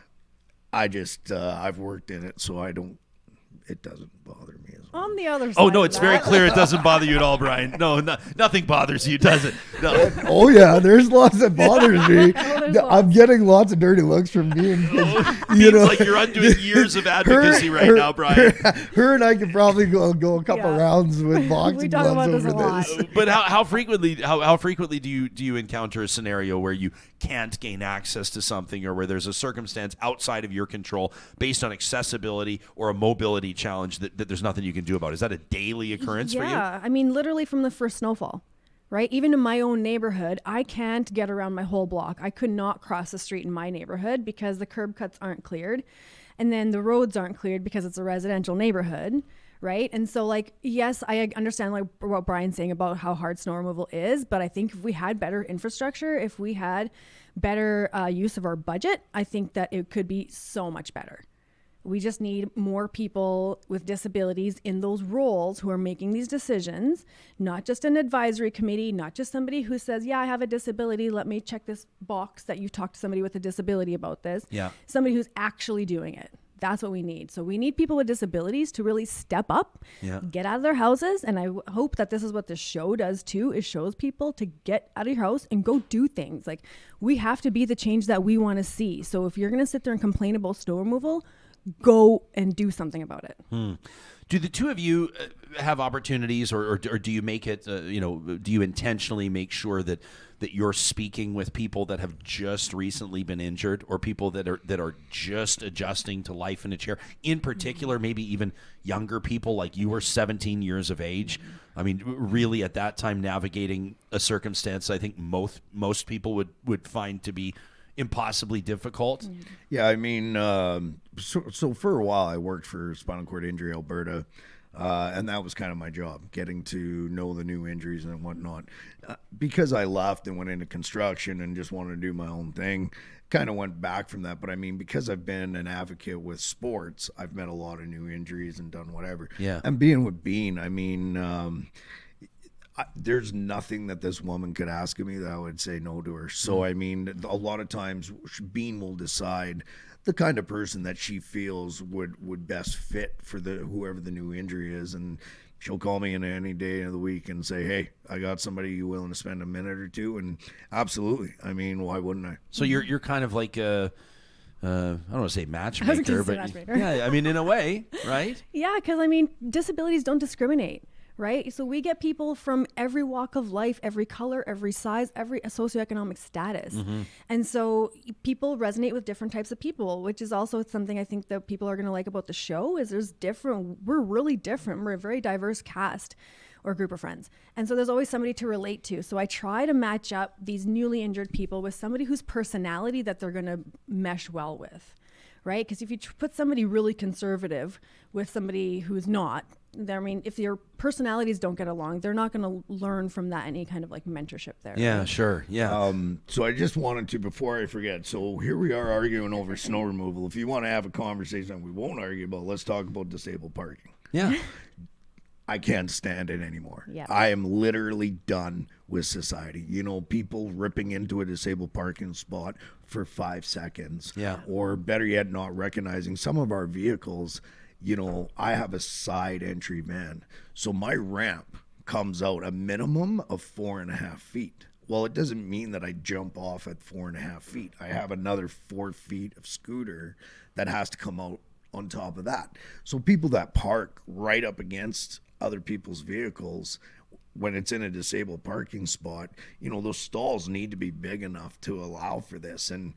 I just I've worked in it, so it doesn't bother me as much. On the other side. Oh no, it's very clear it doesn't bother you at all, Brian. No, nothing bothers you, does it? No. Oh yeah, there's lots that bothers me. I'm getting lots of dirty looks from me and kids. Like you're undoing years of advocacy right now, Brian. Her and I could probably go a couple rounds with boxing gloves over this. But how frequently do you encounter a scenario where you can't gain access to something, or where there's a circumstance outside of your control based on accessibility or a mobility challenge that there's nothing you can do about? Is that a daily occurrence for you? Yeah, I mean, literally from the first snowfall, right? Even in my own neighborhood, I can't get around my whole block. I could not cross the street in my neighborhood because the curb cuts aren't cleared, and then the roads aren't cleared because it's a residential neighborhood, right? And so, yes, I understand what Brian's saying about how hard snow removal is, but I think if we had better infrastructure, if we had better use of our budget, I think that it could be so much better. We just need more people with disabilities in those roles who are making these decisions, not just an advisory committee, not just somebody who says, yeah, I have a disability, let me check this box that you've talked to somebody with a disability about this. Yeah. Somebody who's actually doing it. That's what we need. So we need people with disabilities to really step up, get out of their houses. And I hope that this is what this show does too, is shows people to get out of your house and go do things. Like, we have to be the change that we want to see. So if you're going to sit there and complain about snow removal, go and do something about it. Do the two of you have opportunities, or do you make it, do you intentionally make sure that you're speaking with people that have just recently been injured, or people that are just adjusting to life in a chair? In particular, maybe even younger people, like you were 17 years of age. I mean, really at that time, navigating a circumstance I think most people would find to be impossibly difficult. Yeah, I mean, so for a while I worked for Spinal Cord Injury Alberta. And that was kind of my job, getting to know the new injuries and whatnot. Because I left and went into construction and just wanted to do my own thing, kind of went back from that. But I mean, because I've been an advocate with sports, I've met a lot of new injuries and done whatever. Yeah. And being with Bean, I mean, there's nothing that this woman could ask of me that I would say no to her. So, I mean, a lot of times Bean will decide the kind of person that she feels would best fit for whoever the new injury is. And she'll call me in any day of the week and say, hey, I got somebody you willing to spend a minute or two? And absolutely. I mean, why wouldn't I? So you're kind of like a, I don't want to say matchmaker, I was gonna say but matchmaker. yeah, I mean, in a way, right? Yeah, because I mean, disabilities don't discriminate, right? So we get people from every walk of life, every color, every size, every socioeconomic status. And so people resonate with different types of people, which is also something I think that people are going to like about the show is we're really different. We're a very diverse cast or group of friends. And so there's always somebody to relate to. So I try to match up these newly injured people with somebody whose personality that they're going to mesh well with, right? Because if you put somebody really conservative with somebody who's not, I mean, if your personalities don't get along, they're not going to learn from that any kind of like mentorship there. Yeah, right? sure. Yeah. So I just wanted to, before I forget, so here we are arguing over snow removal. If you want to have a conversation we won't argue about, let's talk about disabled parking. Yeah. I can't stand it anymore. Yeah. I am literally done with society. You know, people ripping into a disabled parking spot for 5 seconds. Yeah. Or better yet, not recognizing some of our vehicles. You know, I have a side entry van. So my ramp comes out a minimum of 4.5 feet. Well, it doesn't mean that I jump off at 4.5 feet. I have another 4 feet of scooter that has to come out on top of that. So people that park right up against other people's vehicles when it's in a disabled parking spot, you know, those stalls need to be big enough to allow for this. And,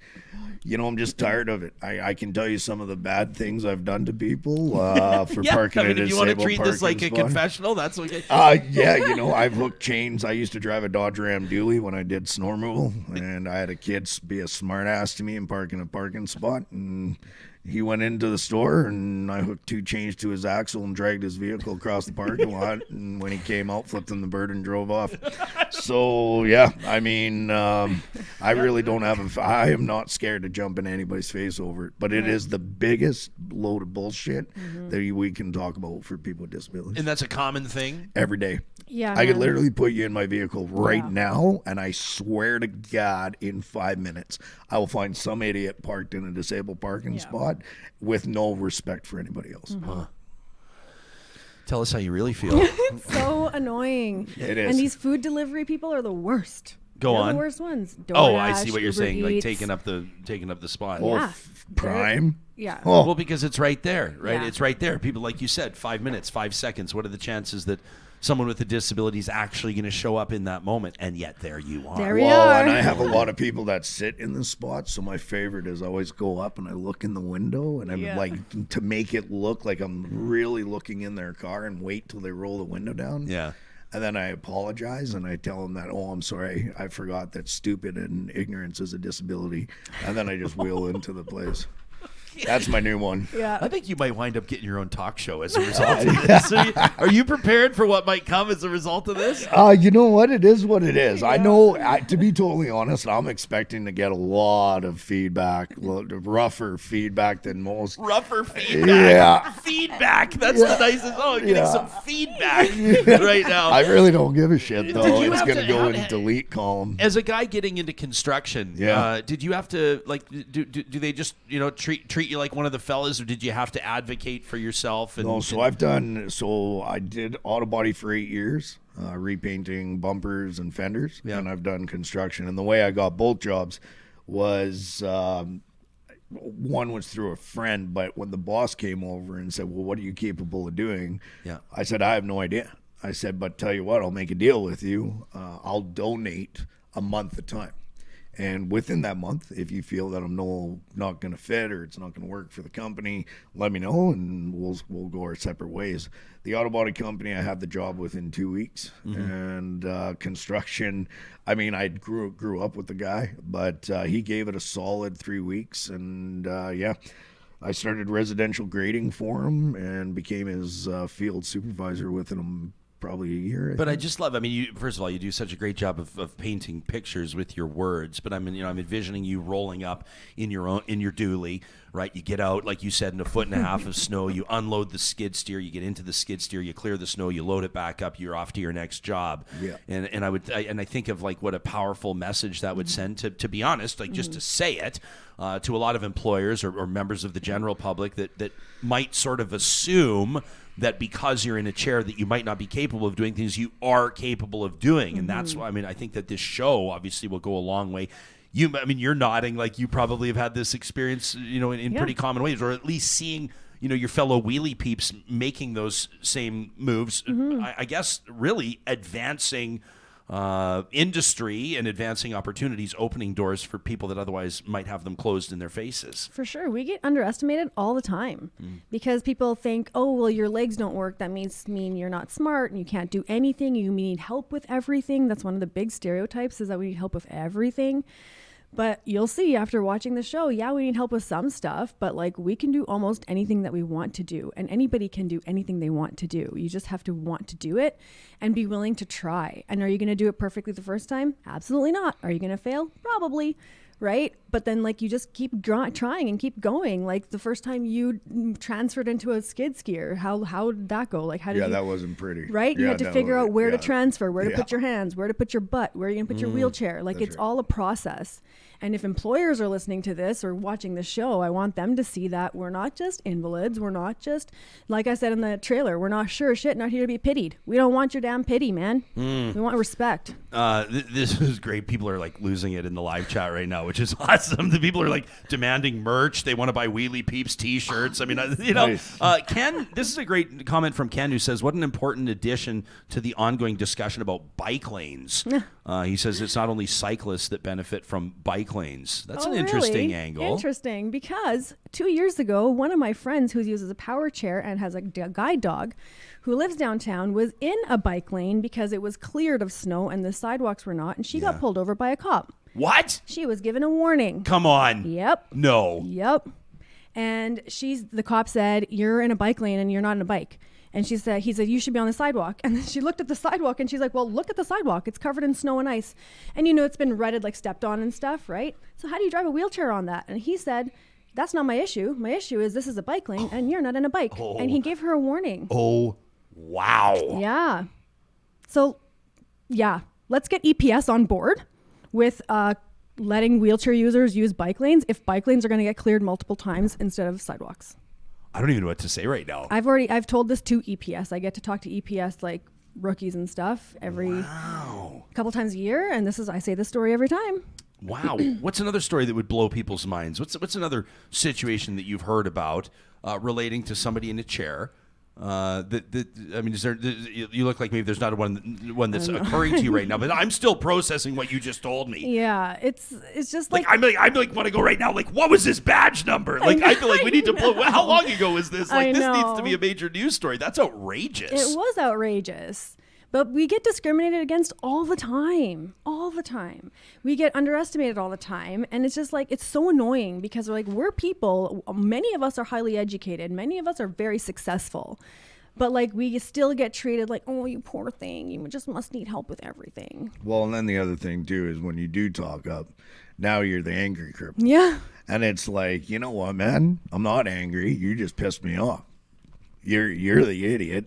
you know, I'm just tired of it. I can tell you some of the bad things I've done to people for parking in a disabled parking spot. If you want to treat this like a confessional, that's okay. Yeah, you know, I've hooked chains. I used to drive a Dodge Ram dually when I did snow removal, and I had a kid be a smart ass to me and park in a parking spot, and he went into the store and I hooked 2 chains to his axle and dragged his vehicle across the parking lot. And when he came out, flipped him the bird and drove off. So, yeah, I mean, I really don't I am not scared to jump in anybody's face over it. But it is the biggest load of bullshit that we can talk about for people with disabilities. And that's a common thing? Every day. Yeah, I could literally put you in my vehicle right now, and I swear to God, in 5 minutes, I will find some idiot parked in a disabled parking spot with no respect for anybody else. Huh. Tell us how you really feel. It's so annoying. It is. And these food delivery people are the worst. Go They're on. the worst ones. Oh, I DoorDash, see what you're Uber saying, like Eats. taking up the spot. Oh, Yeah. Prime. Yeah. Oh. Well, because it's right there, right? Yeah. It's right there. People, like you said, 5 minutes, 5 seconds. What are the chances that someone with a disability is actually going to show up in that moment? And yet there you are. There we Well, are. and I have a lot of people that sit in the spot. So my favorite is I always go up and I look in the window and I'm like, to make it look like I'm really looking in their car and wait till they roll the window down. Yeah. And then I apologize and I tell them that, oh, I'm sorry. I forgot that stupid and ignorance is a disability. And then I just wheel into the place. That's my new one. Yeah. I think you might wind up getting your own talk show as a result of this. Are you prepared for what might come as a result of this? You know what? It is what it is. I know, to be totally honest, I'm expecting to get a lot of feedback, rougher feedback than most. Rougher feedback. Yeah. Feedback. That's the nicest. Oh, I'm getting some feedback right now. I really don't give a shit, though. you It's have going to to- go how- in delete column. As a guy getting into construction, did you have to, like, do they just, treat you like one of the fellas, or did you have to advocate for yourself? And, No, so I did auto body for 8 years, repainting bumpers and fenders, and I've done construction. And the way I got both jobs was, one was through a friend, but when the boss came over and said, well, what are you capable of doing? Yeah. I said, I have no idea. I said, but tell you what, I'll make a deal with you. I'll donate a month at a time. And within that month, if you feel that I'm not going to fit or it's not going to work for the company, let me know and we'll go our separate ways. The auto body company, I had the job within 2 weeks. And construction, I mean, I grew up with the guy, but he gave it a solid 3 weeks. And I started residential grading for him and became his field supervisor within him probably a year. But I just love, I mean, first of all, you do such a great job of painting pictures with your words, but I'm envisioning you rolling up in your dually, right? You get out, like you said, in 1.5 feet of snow, you unload the skid steer, you get into the skid steer, you clear the snow, you load it back up, you're off to your next job. Yeah. And I think of like what a powerful message that would send to be honest, like just to say it to a lot of employers or members of the general public that might sort of assume that because you're in a chair that you might not be capable of doing things you are capable of doing. And that's why, I mean, I think that this show obviously will go a long way. You're nodding like you probably have had this experience, in pretty common ways, or at least seeing, your fellow wheelie peeps making those same moves. I guess really advancing industry and advancing opportunities, opening doors for people that otherwise might have them closed in their faces. For sure. We get underestimated all the time because people think, oh, well, your legs don't work. That mean you're not smart and you can't do anything. You need help with everything. That's one of the big stereotypes, is that we need help with everything. But you'll see after watching the show, yeah, we need help with some stuff, but like we can do almost anything that we want to do, and anybody can do anything they want to do. You just have to want to do it and be willing to try. And are you going to do it perfectly the first time? Absolutely not. Are you going to fail? Probably. Right? But then like you just keep trying and keep going. Like the first time you transferred into a skid skier, how did that go? Like how did that wasn't pretty. Right? Yeah, you had to figure out where to transfer, where to Yeah. put your hands, where to put your butt, where you're going to put your wheelchair. Like it's all a process. And if employers are listening to this or watching the show, I want them to see that we're not just invalids. We're not just, like I said in the trailer, we're not sure shit, not here to be pitied. We don't want your damn pity, man. We want respect. This is great. People are like losing it in the live chat right now, which is awesome. The people are like demanding merch. They want to buy Wheelie Peeps t-shirts. I mean, Nice. Ken, this is a great comment from Ken, who says, what an important addition to the ongoing discussion about bike lanes. He says it's not only cyclists that benefit from bike lanes. That's an interesting angle. Interesting, because 2 years ago, one of my friends who uses a power chair and has a guide dog who lives downtown was in a bike lane because it was cleared of snow and the sidewalks were not, and she got pulled over by a cop. What? She was given a warning. Come on. Yep. No. Yep. And the cop said, you're in a bike lane and you're not in a bike. And he said, you should be on the sidewalk. And then she looked at the sidewalk and she's like, well, look at the sidewalk. It's covered in snow and ice. And it's been rutted, like stepped on and stuff, right? So how do you drive a wheelchair on that? And he said, that's not my issue. My issue is this is a bike lane and you're not in a bike. And he gave her a warning. Oh, wow. Yeah. So, yeah, let's get EPS on board with letting wheelchair users use bike lanes if bike lanes are going to get cleared multiple times instead of sidewalks. I don't even know what to say right now. I've told this to EPS. I get to talk to EPS like rookies and stuff every couple times a year, and I say this story every time. Wow. What's another story that would blow people's minds? What's another situation that you've heard about relating to somebody in a chair? Is there? You look like maybe there's not one that's occurring to you right now, but I'm still processing what you just told me. Yeah, it's just like I'm like want to go right now. Like, what was his badge number? Like, I feel like we need to blow. How long ago was this? Like, this needs to be a major news story. That's outrageous. It was outrageous. But we get discriminated against all the time. All the time. We get underestimated all the time. And it's just like, it's so annoying because we're people. Many of us are highly educated. Many of us are very successful. But we still get treated like, oh, you poor thing. You just must need help with everything. Well, and then the other thing too is when you do talk up, now you're the angry cripple. Yeah. And it's like, you know what, man? I'm not angry. You just pissed me off. You're the idiot,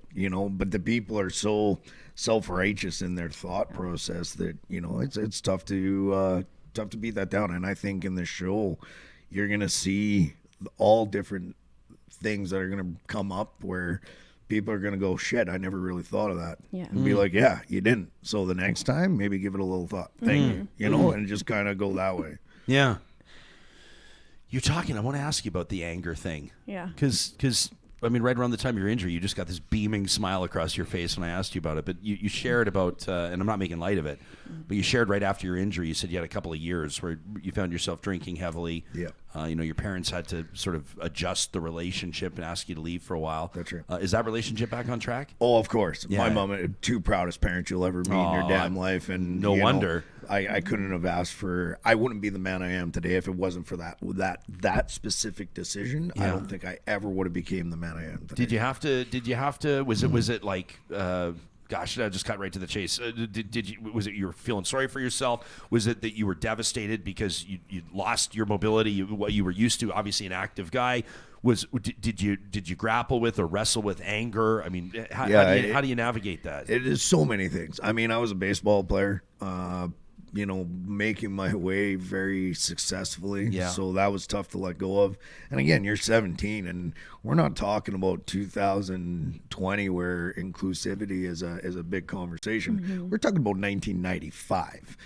but the people are so self-righteous in their thought process that it's tough to beat that down. And I think in the show you're gonna see all different things that are gonna come up where people are gonna go, shit, I never really thought of that. Yeah. And be like, yeah, you didn't. So the next time maybe give it a little thought. Thank you. And just kind of go that way. Yeah. You're talking. I want to ask you about the anger thing. Yeah. Because right around the time of your injury, you just got this beaming smile across your face when I asked you about it. But you shared about, and I'm not making light of it, but you shared right after your injury, you said you had a couple of years where you found yourself drinking heavily. Yeah. Your parents had to sort of adjust the relationship and ask you to leave for a while. That's true. Is that relationship back on track? Oh, of course. Yeah. My mom, two proudest parents you'll ever meet in your damn life, and no wonder. I couldn't have asked for. I wouldn't be the man I am today if it wasn't for that specific decision. I don't think I ever would have became the man I am today. Did you have to? Was it like? Gosh, I just got right to the chase. Was it you were feeling sorry for yourself? Was it that you were devastated because you lost your mobility, what you were used to? Obviously, an active guy. Did you grapple with or wrestle with anger? I mean, how do you navigate that? It is so many things. I mean, I was a baseball player. Making my way very successfully. Yeah. So that was tough to let go of. And again, you're 17, and we're not talking about 2020 where inclusivity is a big conversation. Mm-hmm. We're talking about 1995,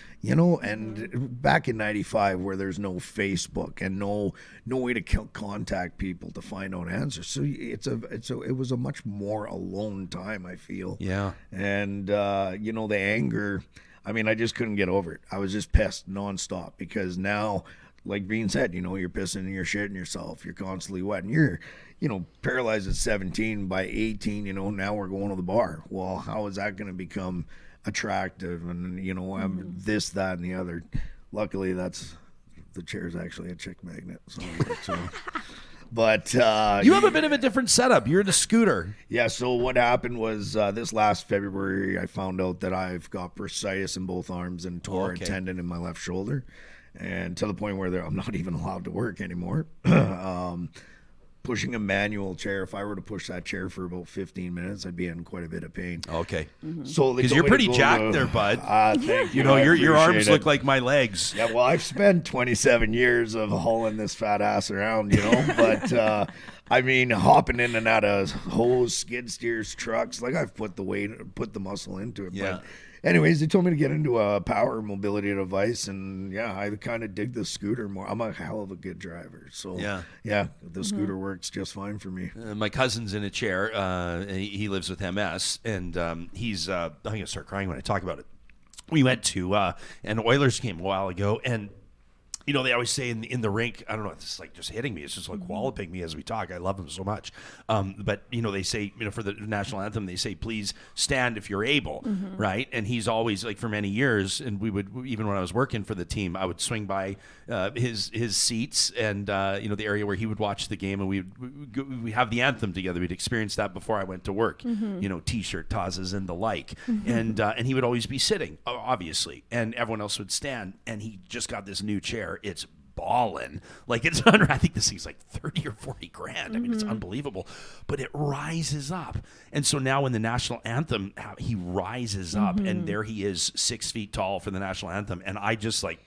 and back in 95 where there's no Facebook and no way to contact people to find out answers. So it was a much more alone time, I feel. Yeah. And, the anger, I mean, I just couldn't get over it. I was just pissed nonstop because now, like being said, you're pissing and you're shitting yourself. You're constantly wet. And you're, paralyzed at 17. By 18, now we're going to the bar. Well, how is that going to become attractive? And, I'm this, that, and the other. Luckily, the chair's actually a chick magnet. So But you have a bit of a different setup. You're in a scooter. Yeah. So what happened was this last February, I found out that I've got bursitis in both arms and tore a tendon in my left shoulder, and to the point where I'm not even allowed to work anymore. Pushing a manual chair, if I were to push that chair for about 15 minutes, I'd be in quite a bit of pain. Okay. So because you're pretty jacked there, bud. Thank you. Your arms look like my legs. Yeah, well, I've spent 27 years of hauling this fat ass around, but I mean, hopping in and out of hose, skid steers, trucks, like I've put the muscle into it. Yeah. But anyways, they told me to get into a power mobility device, and yeah, I kind of dig the scooter more. I'm a hell of a good driver, so yeah, the scooter works just fine for me. My cousin's in a chair. He lives with MS, and he's. I'm gonna start crying when I talk about it. We went to an Oilers game a while ago, and they always say in the rink, I don't know, it's like just hitting me. It's just like walloping me as we talk. I love them so much. But, they say, for the national anthem, they say, please stand if you're able, right? And he's always, like for many years, and we would, even when I was working for the team, I would swing by his seats and, the area where he would watch the game, and we have the anthem together. We'd experience that before I went to work, T-shirt tosses and the like. And he would always be sitting, obviously, and everyone else would stand, and he just got this new chair. It's ballin'. Like it's under, I think this thing's like 30 or 40 grand. I mean, it's unbelievable, but it rises up. And so now in the national anthem, he rises up and there he is 6 feet tall for the national anthem. And I just like,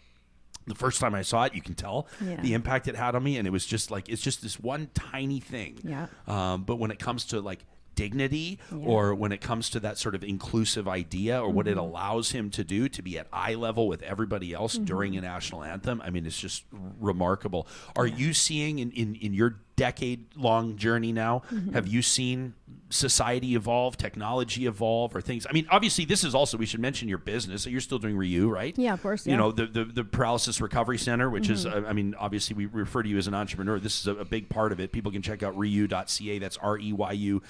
the first time I saw it, you can tell the impact it had on me. And it was just like, it's just this one tiny thing. Yeah. But when it comes to like dignity or when it comes to that sort of inclusive idea or what it allows him to do to be at eye level with everybody else during a national anthem, I mean, it's just remarkable. Are you seeing in your decade-long journey now, have you seen society evolve, technology evolve, or things? I mean, obviously, this is also, we should mention your business. So you're still doing Ryu, right? Yeah, of course. Yeah. The Paralysis Recovery Center, which is, I mean, obviously, we refer to you as an entrepreneur. This is a big part of it. People can check out reu.ca. That's REYU.ca.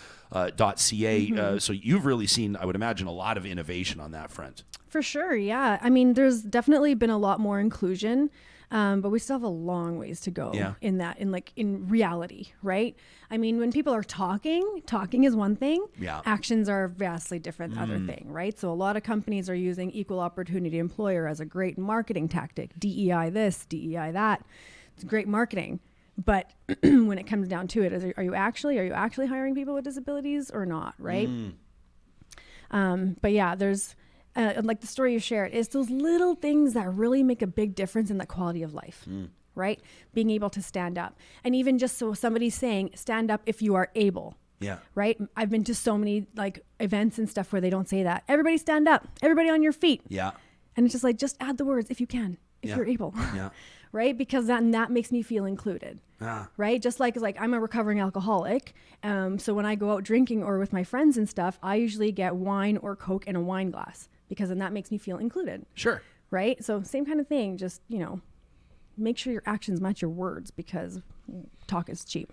So you've really seen, I would imagine, a lot of innovation on that front. For sure, yeah. I mean, there's definitely been a lot more inclusion. But we still have a long ways to go in reality, right? I mean, when people are talking is one thing. Yeah. Actions are vastly different other thing, right? So a lot of companies are using equal opportunity employer as a great marketing tactic. DEI this, DEI that. It's great marketing. But when it comes down to it, are you actually hiring people with disabilities or not, right? But yeah, there's like the story you shared, is those little things that really make a big difference in the quality of life, right? Being able to stand up. And even just so somebody's saying, stand up if you are able. Yeah. Right? I've been to so many like events and stuff where they don't say that. Everybody stand up. Everybody on your feet. Yeah. And it's just like, just add the words if you can, if you're able. Yeah. Right? Because that makes me feel included. Right? Just like I'm a recovering alcoholic. So when I go out drinking or with my friends and stuff, I usually get wine or Coke in a wine glass because then that makes me feel included. Sure. Right? So same kind of thing, just, make sure your actions match your words, because talk is cheap.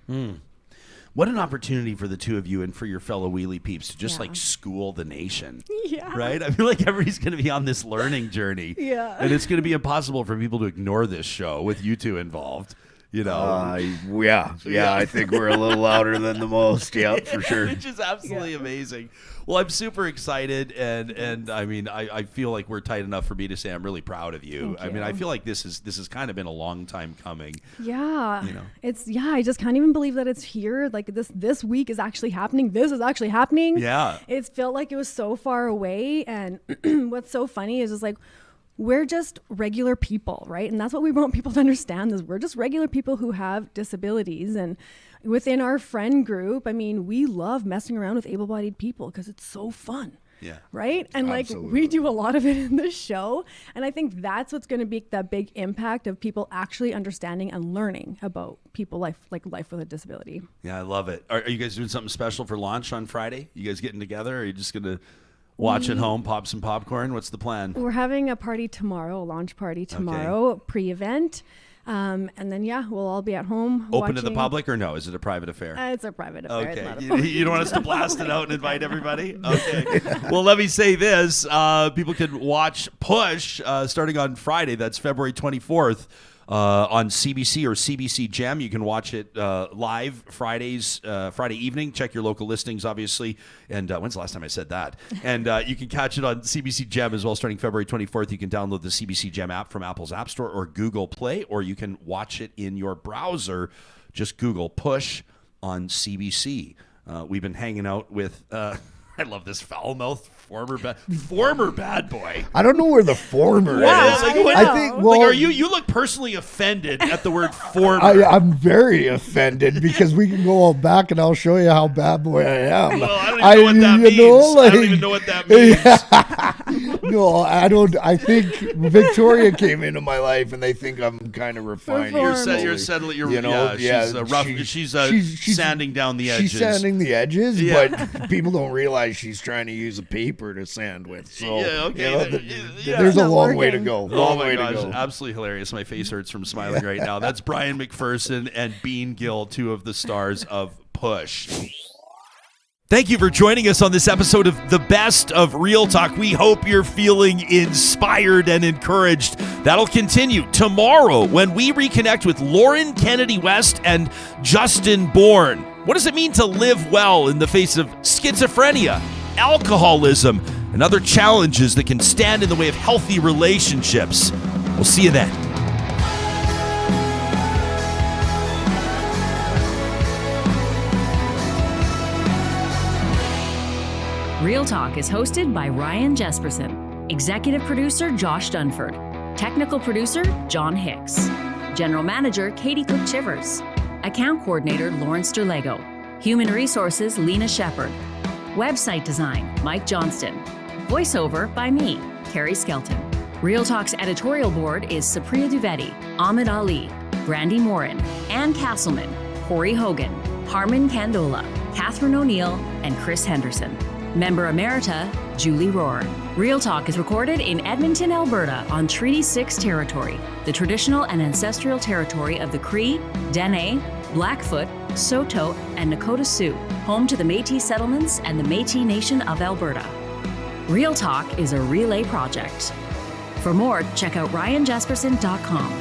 What an opportunity for the two of you and for your fellow Wheelie peeps to just like school the nation. Yeah. Right? I feel like everybody's going to be on this learning journey. Yeah. And it's going to be impossible for people to ignore this show with you two involved. You know? Yeah. I think we're a little louder than the most. Yeah, for sure. Which is absolutely amazing. Well, I'm super excited, and I mean, I feel like we're tight enough for me to say I'm really proud of you. Thank you. I mean, I feel like this has kind of been a long time coming. Yeah. You know? It's I just can't even believe that it's here. Like this week is actually happening. This is actually happening. Yeah. It felt like it was so far away, and what's so funny is just like, we're just regular people, right? And that's what we want people to understand, is we're just regular people who have disabilities. And within our friend group, I mean, we love messing around with able-bodied people because it's so fun. Yeah. Right? And Absolutely. like, we do a lot of it in this show. And I think that's what's going to be the big impact of people actually understanding and learning about people life with a disability. Yeah, I love it. Are you guys doing something special for launch on Friday? You guys getting together, or are you just going to watch at home, pop some popcorn? What's the plan? We're having a party tomorrow, a launch party tomorrow, pre-event. And then, we'll all be at home. Open to the public, or no? Is it a private affair? It's a private affair. Okay. It's not a You don't want us to blast it out and invite everybody? Okay. Well, let me say this. People can watch Push starting on Friday. That's February 24th. On CBC or CBC Gem. You can watch it live Friday evening. Check your local listings, obviously. And when's the last time I said that? And you can catch it on CBC Gem as well, starting February 24th. You can download the CBC Gem app from Apple's App Store or Google Play, or you can watch it in your browser. Just Google Push on CBC. We've been hanging out with... I love this foul-mouthed former bad boy. I don't know where the former is. I think. Like, are you look personally offended at the word former? I'm very offended because we can go all back and I'll show you how bad boy I am. Well, I don't even know what that means. I don't even know what that means. No, I don't. I think Victoria came into my life and they think I'm kind of refined. You're settling. She's sanding down the edges. She's sanding the edges, but people don't realize she's trying to use a paper to sand with. So there's a long way to go. Oh my gosh, absolutely hilarious. My face hurts from smiling right now. That's Brian McPherson and Gill, two of the stars of Push. Thank you for joining us on this episode of The Best of Real Talk. We hope you're feeling inspired and encouraged. That'll continue tomorrow when we reconnect with Lauren Kennedy West and Justin Bourne. What does it mean to live well in the face of schizophrenia, alcoholism, and other challenges that can stand in the way of healthy relationships? We'll see you then. Real Talk is hosted by Ryan Jesperson, executive producer Josh Dunford, technical producer John Hicks, general manager Katie Cook-Chivers, account coordinator Lawrence Derlego, human resources Lena Shepard, website design Mike Johnston, voiceover by me, Carrie Skelton. Real Talk's editorial board is Supriya Duvedi, Ahmed Ali, Brandy Morin, Ann Castleman, Corey Hogan, Harmon Candola, Catherine O'Neill, and Chris Henderson. Member Emerita, Julie Rohr. Real Talk is recorded in Edmonton, Alberta on Treaty 6 territory, the traditional and ancestral territory of the Cree, Dene, Blackfoot, Saulteaux, and Nakota Sioux, home to the Métis settlements and the Métis Nation of Alberta. Real Talk is a relay project. For more, check out ryanjesperson.com.